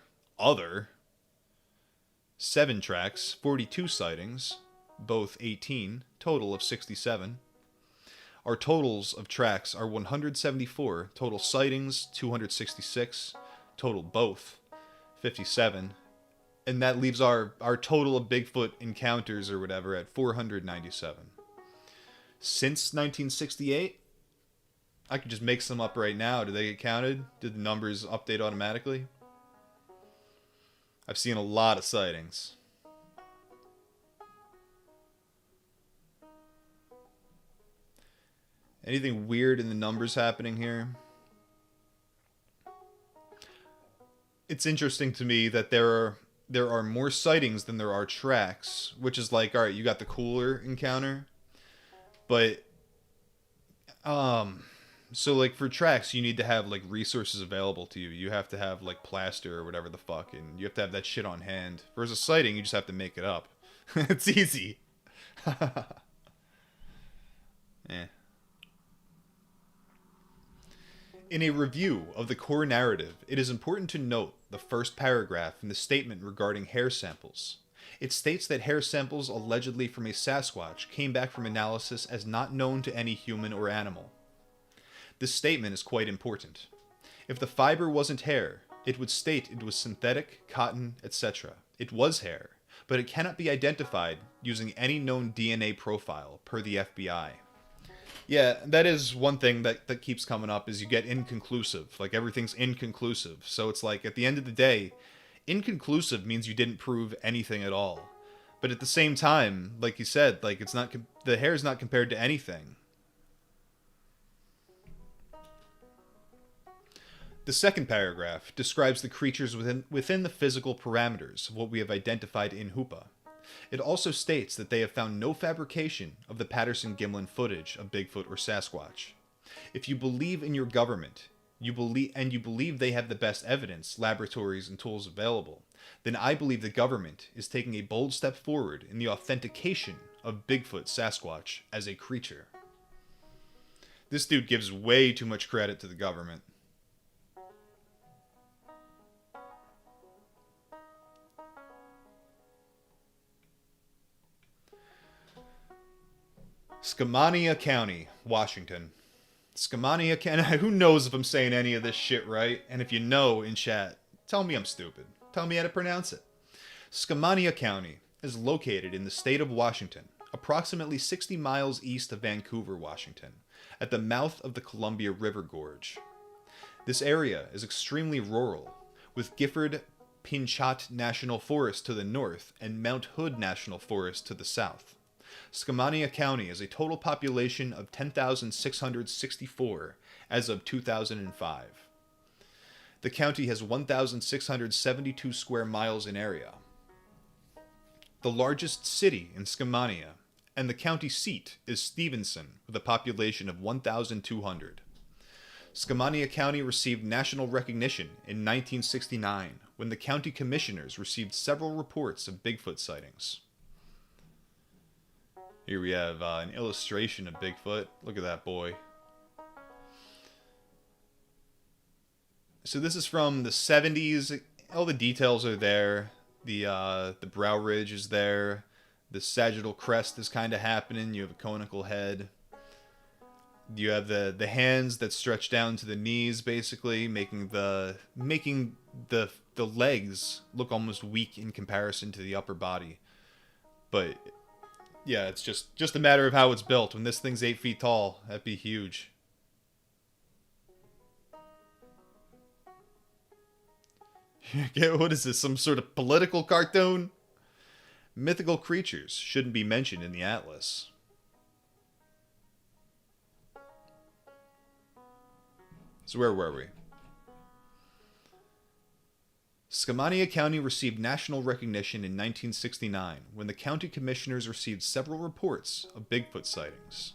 7 tracks, 42 sightings, both 18, total of 67. Our totals of tracks are 174, total sightings 266, total both 57, and that leaves our total of Bigfoot encounters or whatever at 497. Since 1968, I could just make some up right now. Did they get counted? Did the numbers update automatically? I've seen a lot of sightings. Anything weird in the numbers happening here? It's interesting to me that there are more sightings than there are tracks, which is like, all right, you got the cooler encounter, but so like for tracks you need to have like resources available to you. You have to have like plaster or whatever the fuck, and you have to have that shit on hand. Whereas a sighting, you just have to make it up. It's easy. In a review of the core narrative, it is important to note the first paragraph in the statement regarding hair samples. It states that hair samples allegedly from a Sasquatch came back from analysis as not known to any human or animal. This statement is quite important. If the fiber wasn't hair, it would state it was synthetic, cotton, etc. It was hair, but it cannot be identified using any known DNA profile, per the FBI. Yeah, that is one thing that keeps coming up, is you get inconclusive. Like, everything's inconclusive. So it's like, at the end of the day, inconclusive means you didn't prove anything at all. But at the same time, like you said, like, it's not the hair is not compared to anything. The second paragraph describes the creatures within the physical parameters of what we have identified in Hoopa. It also states that they have found no fabrication of the Patterson-Gimlin footage of Bigfoot or Sasquatch. If you believe in your government, you believe they have the best evidence, laboratories, and tools available, then I believe the government is taking a bold step forward in the authentication of Bigfoot Sasquatch as a creature. This dude gives way too much credit to the government. Skamania County, Washington. Skamania County. Who knows if I'm saying any of this shit right? And if you know in chat, tell me I'm stupid. Tell me how to pronounce it. Skamania County is located in the state of Washington, approximately 60 miles east of Vancouver, Washington, at the mouth of the Columbia River Gorge. This area is extremely rural, with Gifford Pinchot National Forest to the north and Mount Hood National Forest to the south. Skamania County has a total population of 10,664 as of 2005. The county has 1,672 square miles in area. The largest city in Skamania and the county seat is Stevenson, with a population of 1,200. Skamania County received national recognition in 1969 when the county commissioners received several reports of Bigfoot sightings. Here we have an illustration of Bigfoot. Look at that boy. So this is from the 70s. All the details are there. The brow ridge is there. The sagittal crest is kind of happening. You have a conical head. You have the hands that stretch down to the knees, basically, making the legs look almost weak in comparison to the upper body. But yeah, it's just a matter of how it's built. When this thing's 8 feet tall, that'd be huge. What is this? Some sort of political cartoon? Mythical creatures shouldn't be mentioned in the atlas. So where were we? Skamania County received national recognition in 1969 when the county commissioners received several reports of Bigfoot sightings.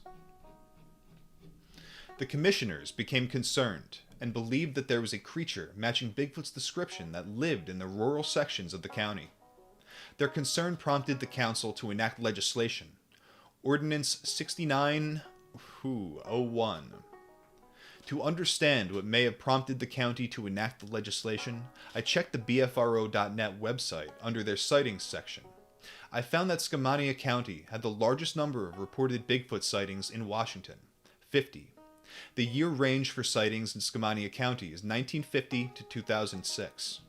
The commissioners became concerned and believed that there was a creature matching Bigfoot's description that lived in the rural sections of the county. Their concern prompted the council to enact legislation, Ordinance 69-01. To understand what may have prompted the county to enact the legislation, I checked the BFRO.net website under their sightings section. I found that Skamania County had the largest number of reported Bigfoot sightings in Washington, 50. The year range for sightings in Skamania County is 1950 to 2006.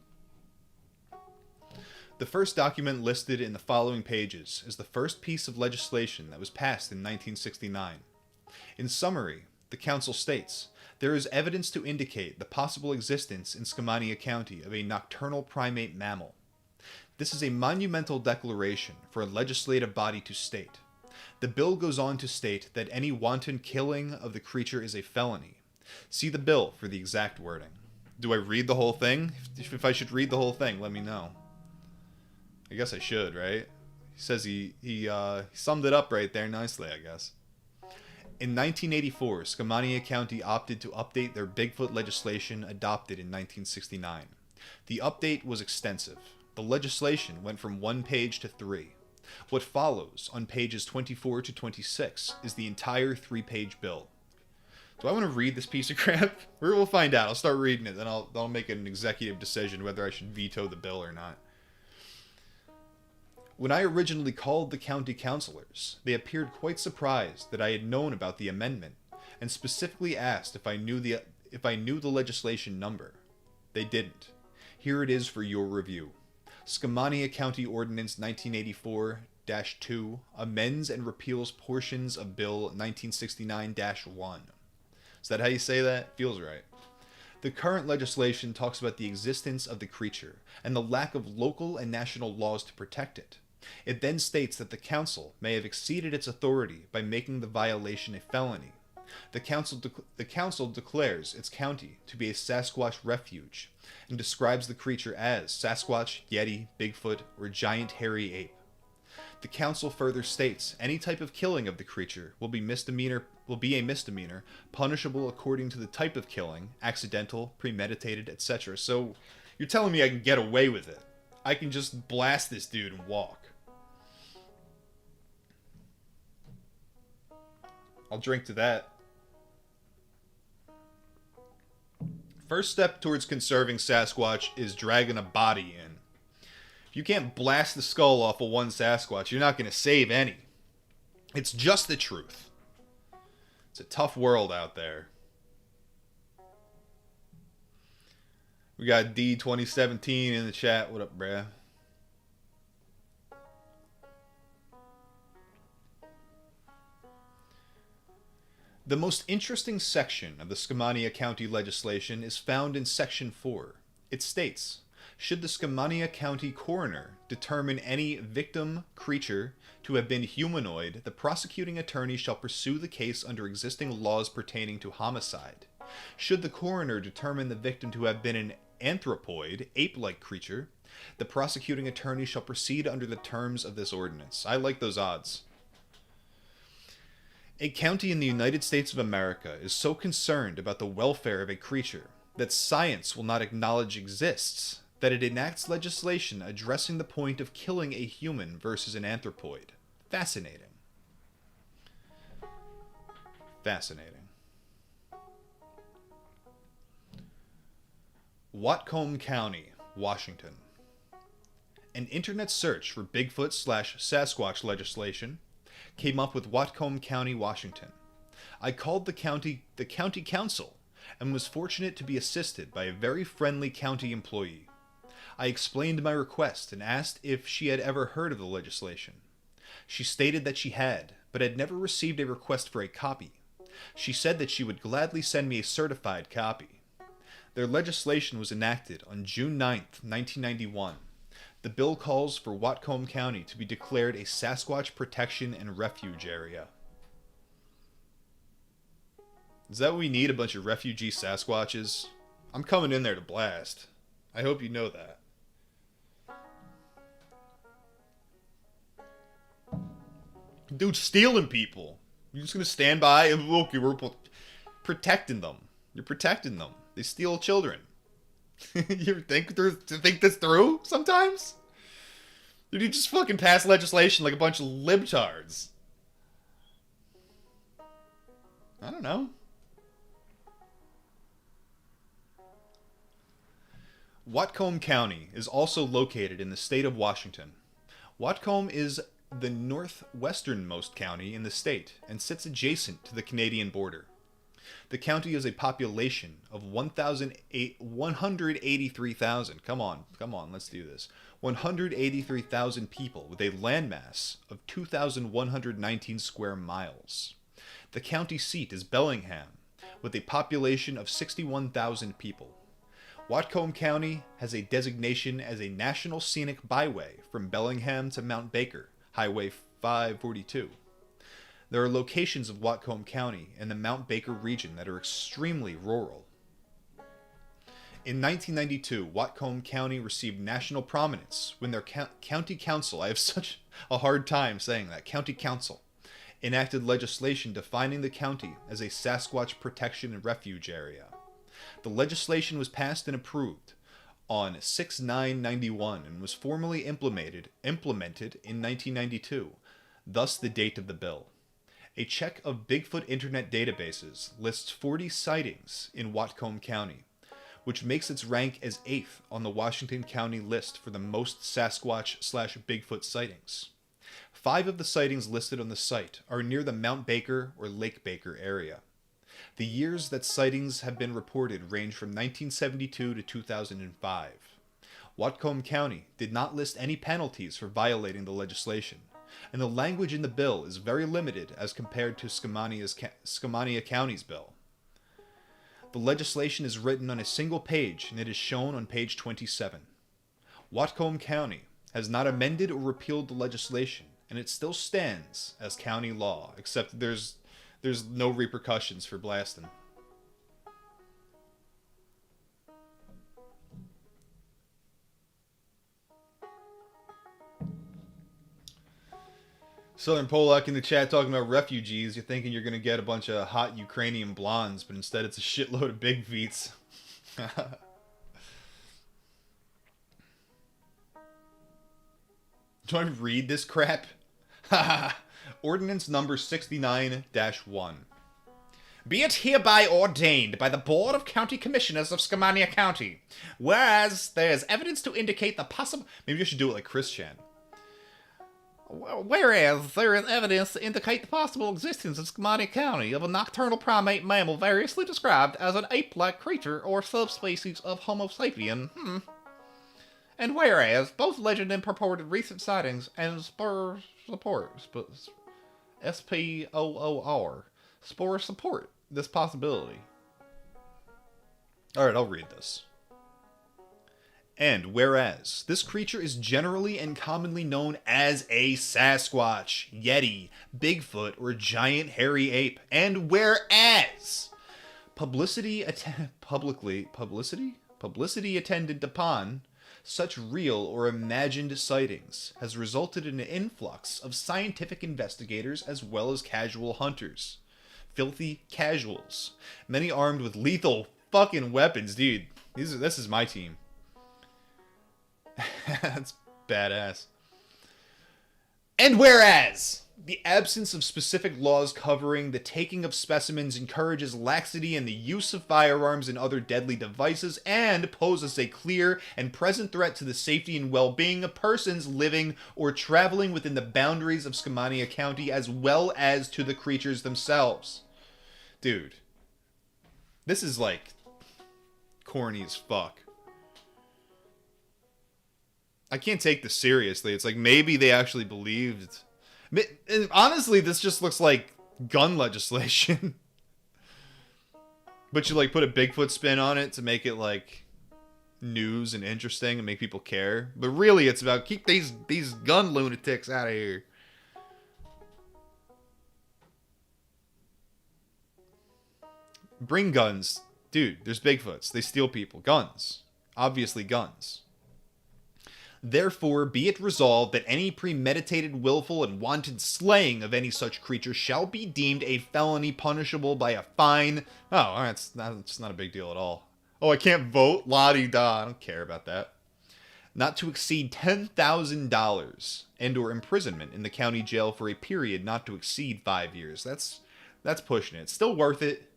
The first document listed in the following pages is the first piece of legislation that was passed in 1969. In summary, the council states, there is evidence to indicate the possible existence in Skamania County of a nocturnal primate mammal. This is a monumental declaration for a legislative body to state. The bill goes on to state that any wanton killing of the creature is a felony. See the bill for the exact wording. Do I read the whole thing? If I should read the whole thing, let me know. I guess I should, right? He says he summed it up right there nicely, I guess. In 1984, Skamania County opted to update their Bigfoot legislation adopted in 1969. The update was extensive. The legislation went from 1 page to 3. What follows on pages 24 to 26 is the entire 3-page bill. Do I want to read this piece of crap? We'll find out. I'll start reading it, then I'll make an executive decision whether I should veto the bill or not. When I originally called the county councilors, they appeared quite surprised that I had known about the amendment, and specifically asked if I knew the legislation number. They didn't. Here it is for your review. Skamania County Ordinance 1984-2 amends and repeals portions of Bill 1969-1. Is that how you say that? Feels right. The current legislation talks about the existence of the creature and the lack of local and national laws to protect it. It then states that the council may have exceeded its authority by making the violation a felony. The council declares its county to be a Sasquatch refuge and describes the creature as Sasquatch, Yeti, Bigfoot, or giant hairy ape. The council further states any type of killing of the creature will be a misdemeanor, punishable according to the type of killing, accidental, premeditated, etc. So you're telling me I can get away with it? I can just blast this dude and walk. I'll drink to that. First step towards conserving Sasquatch is dragging a body in. If you can't blast the skull off of one Sasquatch, you're not going to save any. It's just the truth. It's a tough world out there. We got D2017 in the chat. What up, bruh? The most interesting section of the Skamania County legislation is found in Section 4. It states, should the Skamania County coroner determine any victim creature to have been humanoid, the prosecuting attorney shall pursue the case under existing laws pertaining to homicide. Should the coroner determine the victim to have been an anthropoid, ape-like creature, the prosecuting attorney shall proceed under the terms of this ordinance. I like those odds. A county in the United States of America is so concerned about the welfare of a creature that science will not acknowledge exists that it enacts legislation addressing the point of killing a human versus an anthropoid. Fascinating. Fascinating. Whatcom County, Washington. An internet search for Bigfoot/Sasquatch legislation came up with Whatcom County, Washington. I called the county council and was fortunate to be assisted by a very friendly county employee. I explained my request and asked if she had ever heard of the legislation. She stated that she had, but had never received a request for a copy. She said that she would gladly send me a certified copy. Their legislation was enacted on June 9th, 1991. The bill calls for Whatcom County to be declared a Sasquatch protection and refuge area. Is that what we need, a bunch of refugee Sasquatches? I'm coming in there to blast. I hope you know that. Dude, stealing people. You're just gonna stand by and look, we're protecting them. You're protecting them. They steal children. You think this through sometimes? Dude, you just fucking pass legislation like a bunch of libtards. I don't know. Whatcom County is also located in the state of Washington. Whatcom is the northwesternmost county in the state and sits adjacent to the Canadian border. The county has a population of 183,000. Come on, let's do this. 183,000 people with a landmass of 2,119 square miles. The county seat is Bellingham, with a population of 61,000 people. Whatcom County has a designation as a National Scenic Byway from Bellingham to Mount Baker, Highway 542. There are locations of Whatcom County in the Mount Baker region that are extremely rural. In 1992, Whatcom County received national prominence when their county council, I have such a hard time saying that, county council, enacted legislation defining the county as a Sasquatch protection and refuge area. The legislation was passed and approved on 6/9/91 and was formally implemented in 1992, thus the date of the bill. A check of Bigfoot internet databases lists 40 sightings in Whatcom County, which makes its rank as 8th on the Washington County list for the most Sasquatch/Bigfoot sightings. 5 of the sightings listed on the site are near the Mount Baker or Lake Baker area. The years that sightings have been reported range from 1972 to 2005. Whatcom County did not list any penalties for violating the legislation, and the language in the bill is very limited as compared to Skamania County's bill. The legislation is written on a single page, and it is shown on page 27. Whatcom County has not amended or repealed the legislation, and it still stands as county law, except there's no repercussions for blasting. Southern Polak in the chat talking about refugees. You're thinking you're going to get a bunch of hot Ukrainian blondes, but instead it's a shitload of big feets. Do I read this crap? Ordinance number 69-1. Be it hereby ordained by the Board of County Commissioners of Skamania County, whereas there is evidence to indicate the possible... Maybe I should do it like Chris Chan. Whereas there is evidence to indicate the possible existence in Skamania County of a nocturnal primate mammal variously described as an ape-like creature or subspecies of Homo sapien. And whereas both legend and purported recent sightings and SPOOR Spore support this possibility. Alright, I'll read this. And whereas this creature is generally and commonly known as a Sasquatch, Yeti, Bigfoot, or giant hairy ape, and whereas publicity attendant upon such real or imagined sightings has resulted in an influx of scientific investigators as well as casual hunters. Filthy casuals. Many armed with lethal fucking weapons, dude. This is my team. That's badass. And whereas the absence of specific laws covering the taking of specimens encourages laxity in the use of firearms and other deadly devices and poses a clear and present threat to the safety and well-being of persons living or traveling within the boundaries of Skamania County as well as to the creatures themselves. Dude, this is like corny as fuck. I can't take this seriously. It's like maybe they actually believed. Honestly, this just looks like gun legislation. But you like put a Bigfoot spin on it to make it like news and interesting and make people care. But really, it's about keep these gun lunatics out of here. Bring guns. Dude, there's Bigfoots. They steal people. Guns. Obviously guns. Therefore, be it resolved that any premeditated, willful, and wanton slaying of any such creature shall be deemed a felony punishable by a fine. Oh, it's not a big deal at all. Oh, I can't vote? La-di-da. I don't care about that. Not to exceed $10,000 and or imprisonment in the county jail for a period not to exceed 5 years. That's pushing it. Still worth it.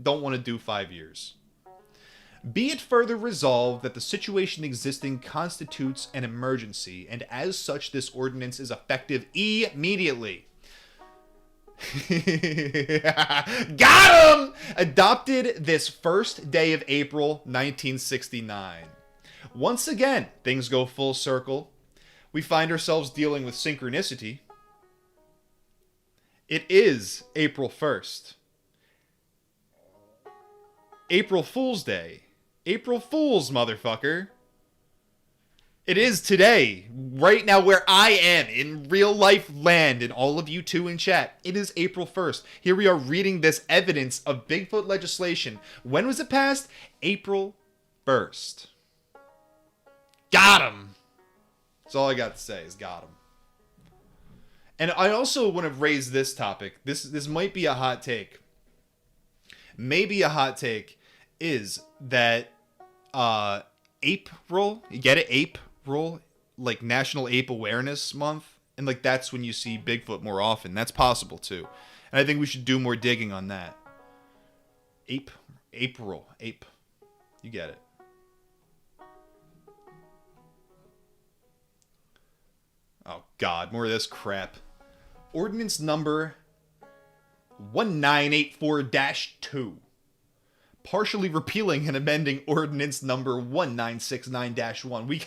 Don't want to do 5 years. Be it further resolved that the situation existing constitutes an emergency, and as such this ordinance is effective immediately. Got him! Adopted this first day of April, 1969. Once again, things go full circle. We find ourselves dealing with synchronicity. It is April 1st. April Fool's Day. April Fool's, motherfucker. It is today, right now where I am, in real life land, and all of you too in chat. It is April 1st. Here we are reading this evidence of Bigfoot legislation. When was it passed? April 1st. Got him! That's all I got to say is got him. And I also want to raise this topic. This might be a hot take. Maybe a hot take is that April, you get it? April, like National Ape Awareness Month, and like that's when you see Bigfoot more often. That's possible too, and I think we should do more digging on that. April, you get it. Oh God, more of this crap. Ordinance number 1984-2. Partially repealing and amending ordinance number 1969-1. We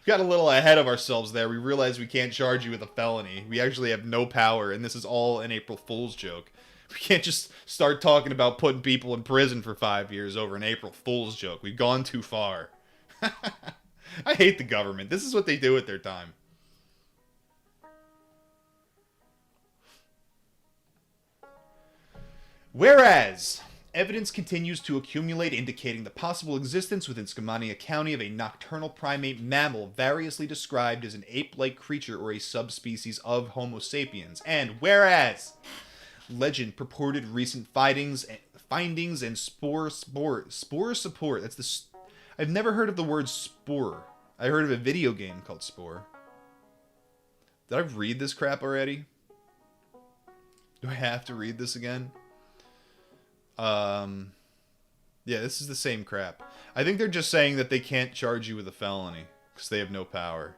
got a little ahead of ourselves there. We realized we can't charge you with a felony. We actually have no power, and this is all an April Fool's joke. We can't just start talking about putting people in prison for 5 years over an April Fool's joke. We've gone too far. I hate the government. This is what they do with their time. Whereas evidence continues to accumulate indicating the possible existence within Skamania County of a nocturnal primate mammal variously described as an ape-like creature or a subspecies of Homo sapiens. And whereas legend purported recent findings and spore support. That's the... I've never heard of the word spore. I heard of a video game called Spore. Did I read this crap already? Do I have to read this again? Yeah, this is the same crap. I think they're just saying that they can't charge you with a felony because they have no power.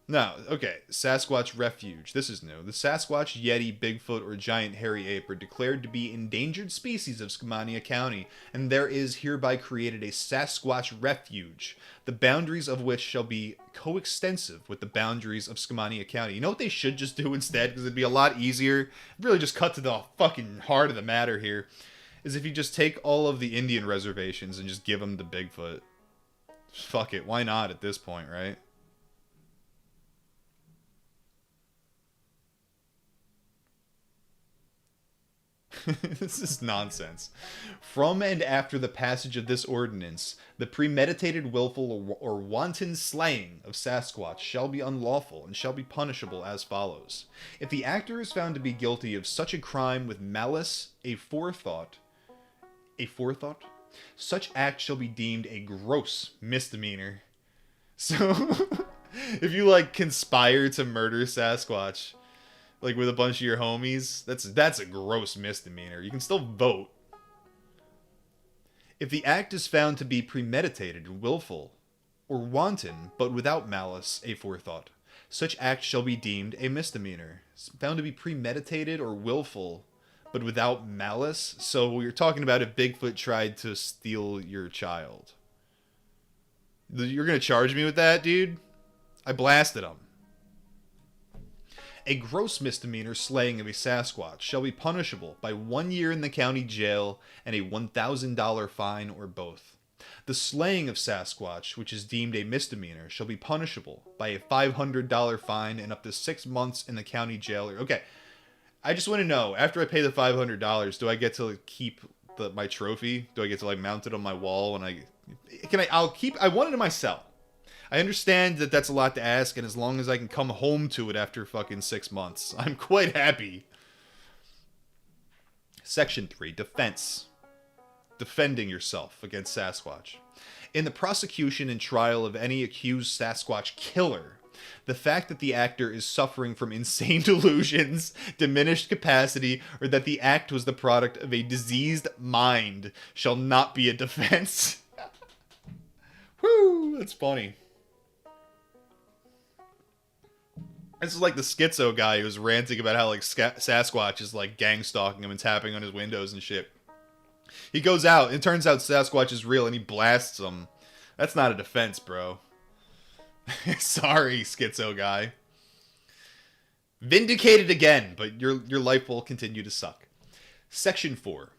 No, okay. Sasquatch Refuge. This is new. The Sasquatch, Yeti, Bigfoot, or giant hairy ape are declared to be endangered species of Skamania County, and there is hereby created a Sasquatch Refuge, the boundaries of which shall be coextensive with the boundaries of Skamania County. You know what they should just do instead? Because it'd be a lot easier. Really just cut to the fucking heart of the matter here. Is if you just take all of the Indian reservations and just give them to Bigfoot. Fuck it. Why not at this point, right? This is nonsense. From and after the passage of this ordinance, the premeditated, willful, or wanton slaying of Sasquatch shall be unlawful and shall be punishable as follows. If the actor is found to be guilty of such a crime with malice, a forethought, such act shall be deemed a gross misdemeanor. So, if you like conspire to murder Sasquatch, like with a bunch of your homies, that's a gross misdemeanor. You can still vote. If the act is found to be premeditated, willful, or wanton, but without malice, aforethought, such act shall be deemed a misdemeanor. It's found to be premeditated or willful, but without malice. So you're talking about if Bigfoot tried to steal your child. You're gonna charge me with that, dude? I blasted him. A gross misdemeanor slaying of a Sasquatch shall be punishable by 1 year in the county jail and a $1,000 fine or both. The slaying of Sasquatch, which is deemed a misdemeanor, shall be punishable by a $500 fine and up to 6 months in the county jail. Okay, I just want to know, after I pay the $500, do I get to keep my trophy? Do I get to like mount it on my wall when I want it in my cell. I understand that that's a lot to ask, and as long as I can come home to it after fucking 6 months, I'm quite happy. Section 3, Defense. Defending yourself against Sasquatch. In the prosecution and trial of any accused Sasquatch killer, the fact that the actor is suffering from insane delusions, diminished capacity, or that the act was the product of a diseased mind shall not be a defense. Woo, that's funny. This is like the schizo guy who was ranting about how like Sasquatch is like gang stalking him and tapping on his windows and shit. He goes out, and it turns out Sasquatch is real, and he blasts him. That's not a defense, bro. Sorry, schizo guy. Vindicated again, but your life will continue to suck. Section 4.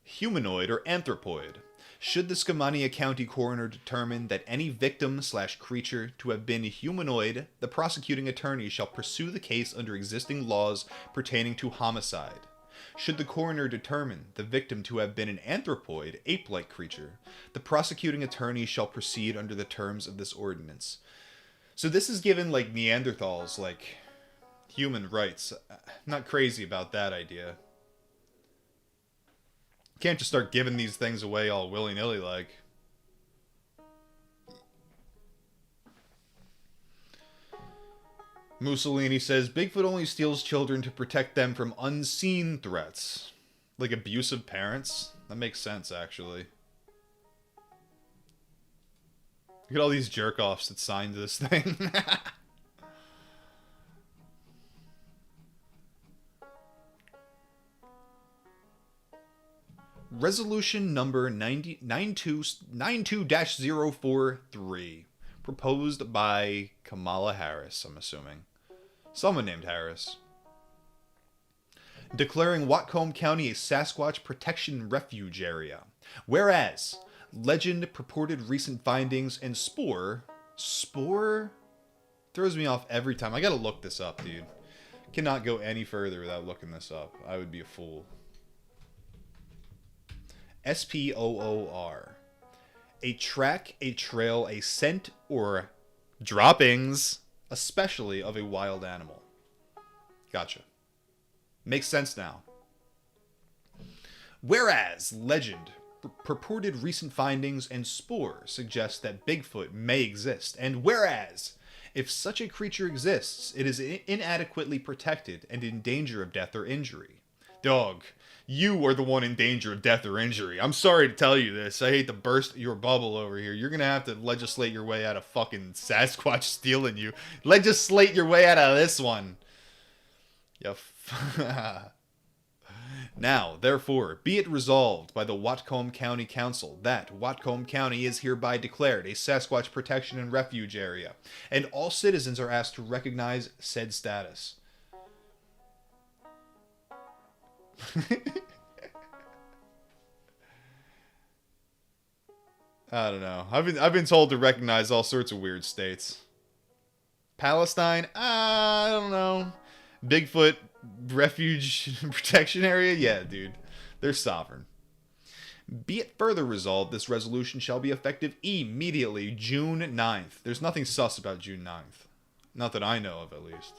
Humanoid or anthropoid. Should the Skamania County coroner determine that any victim/creature to have been humanoid, the prosecuting attorney shall pursue the case under existing laws pertaining to homicide. Should the coroner determine the victim to have been an anthropoid, ape-like creature, the prosecuting attorney shall proceed under the terms of this ordinance. So this is given like Neanderthals, like human rights. I'm not crazy about that idea. Can't just start giving these things away all willy-nilly like. Mussolini says Bigfoot only steals children to protect them from unseen threats. Like abusive parents? That makes sense, actually. Look at all these jerk-offs that signed this thing. Resolution number 92-043. Proposed by Kamala Harris, I'm assuming. Someone named Harris. Declaring Whatcom County a Sasquatch Protection Refuge Area. Whereas, legend, purported recent findings, and spore throws me off every time. I gotta look this up, dude. Cannot go any further without looking this up. I would be a fool. SPOOR. A track, a trail, a scent, or droppings, especially of a wild animal. Gotcha. Makes sense now. Whereas, legend, purported recent findings, and spore suggest that Bigfoot may exist, and whereas, if such a creature exists, it is inadequately protected and in danger of death or injury. Dog, you are the one in danger of death or injury. I'm sorry to tell you this. I hate to burst your bubble over here. You're gonna have to legislate your way out of fucking Sasquatch stealing you. Legislate your way out of this one. Now, therefore, be it resolved by the Whatcom County Council that Whatcom County is hereby declared a Sasquatch protection and refuge area, and all citizens are asked to recognize said status. I don't know. I've been told to recognize all sorts of weird states. Palestine? I don't know. Bigfoot refuge protection area? Yeah, dude. They're sovereign. Be it further resolved, this resolution shall be effective immediately, June 9th. There's nothing sus about June 9th. Not that I know of, at least.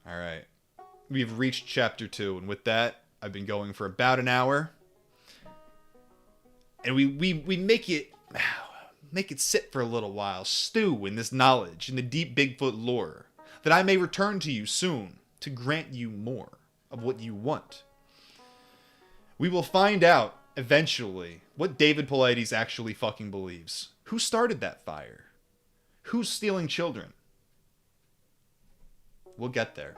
Alright. We've reached chapter 2, and with that, I've been going for about an hour. And we make it sit for a little while, stew in this knowledge, in the deep Bigfoot lore, that I may return to you soon to grant you more of what you want. We will find out, eventually, what David Paulides actually fucking believes. Who started that fire? Who's stealing children? We'll get there.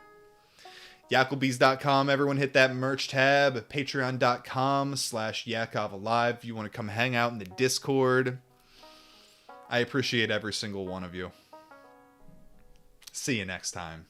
Yacklebees.com, everyone hit that merch tab. Patreon.com/YakovAlive if you want to come hang out in the Discord. I appreciate every single one of you. See you next time.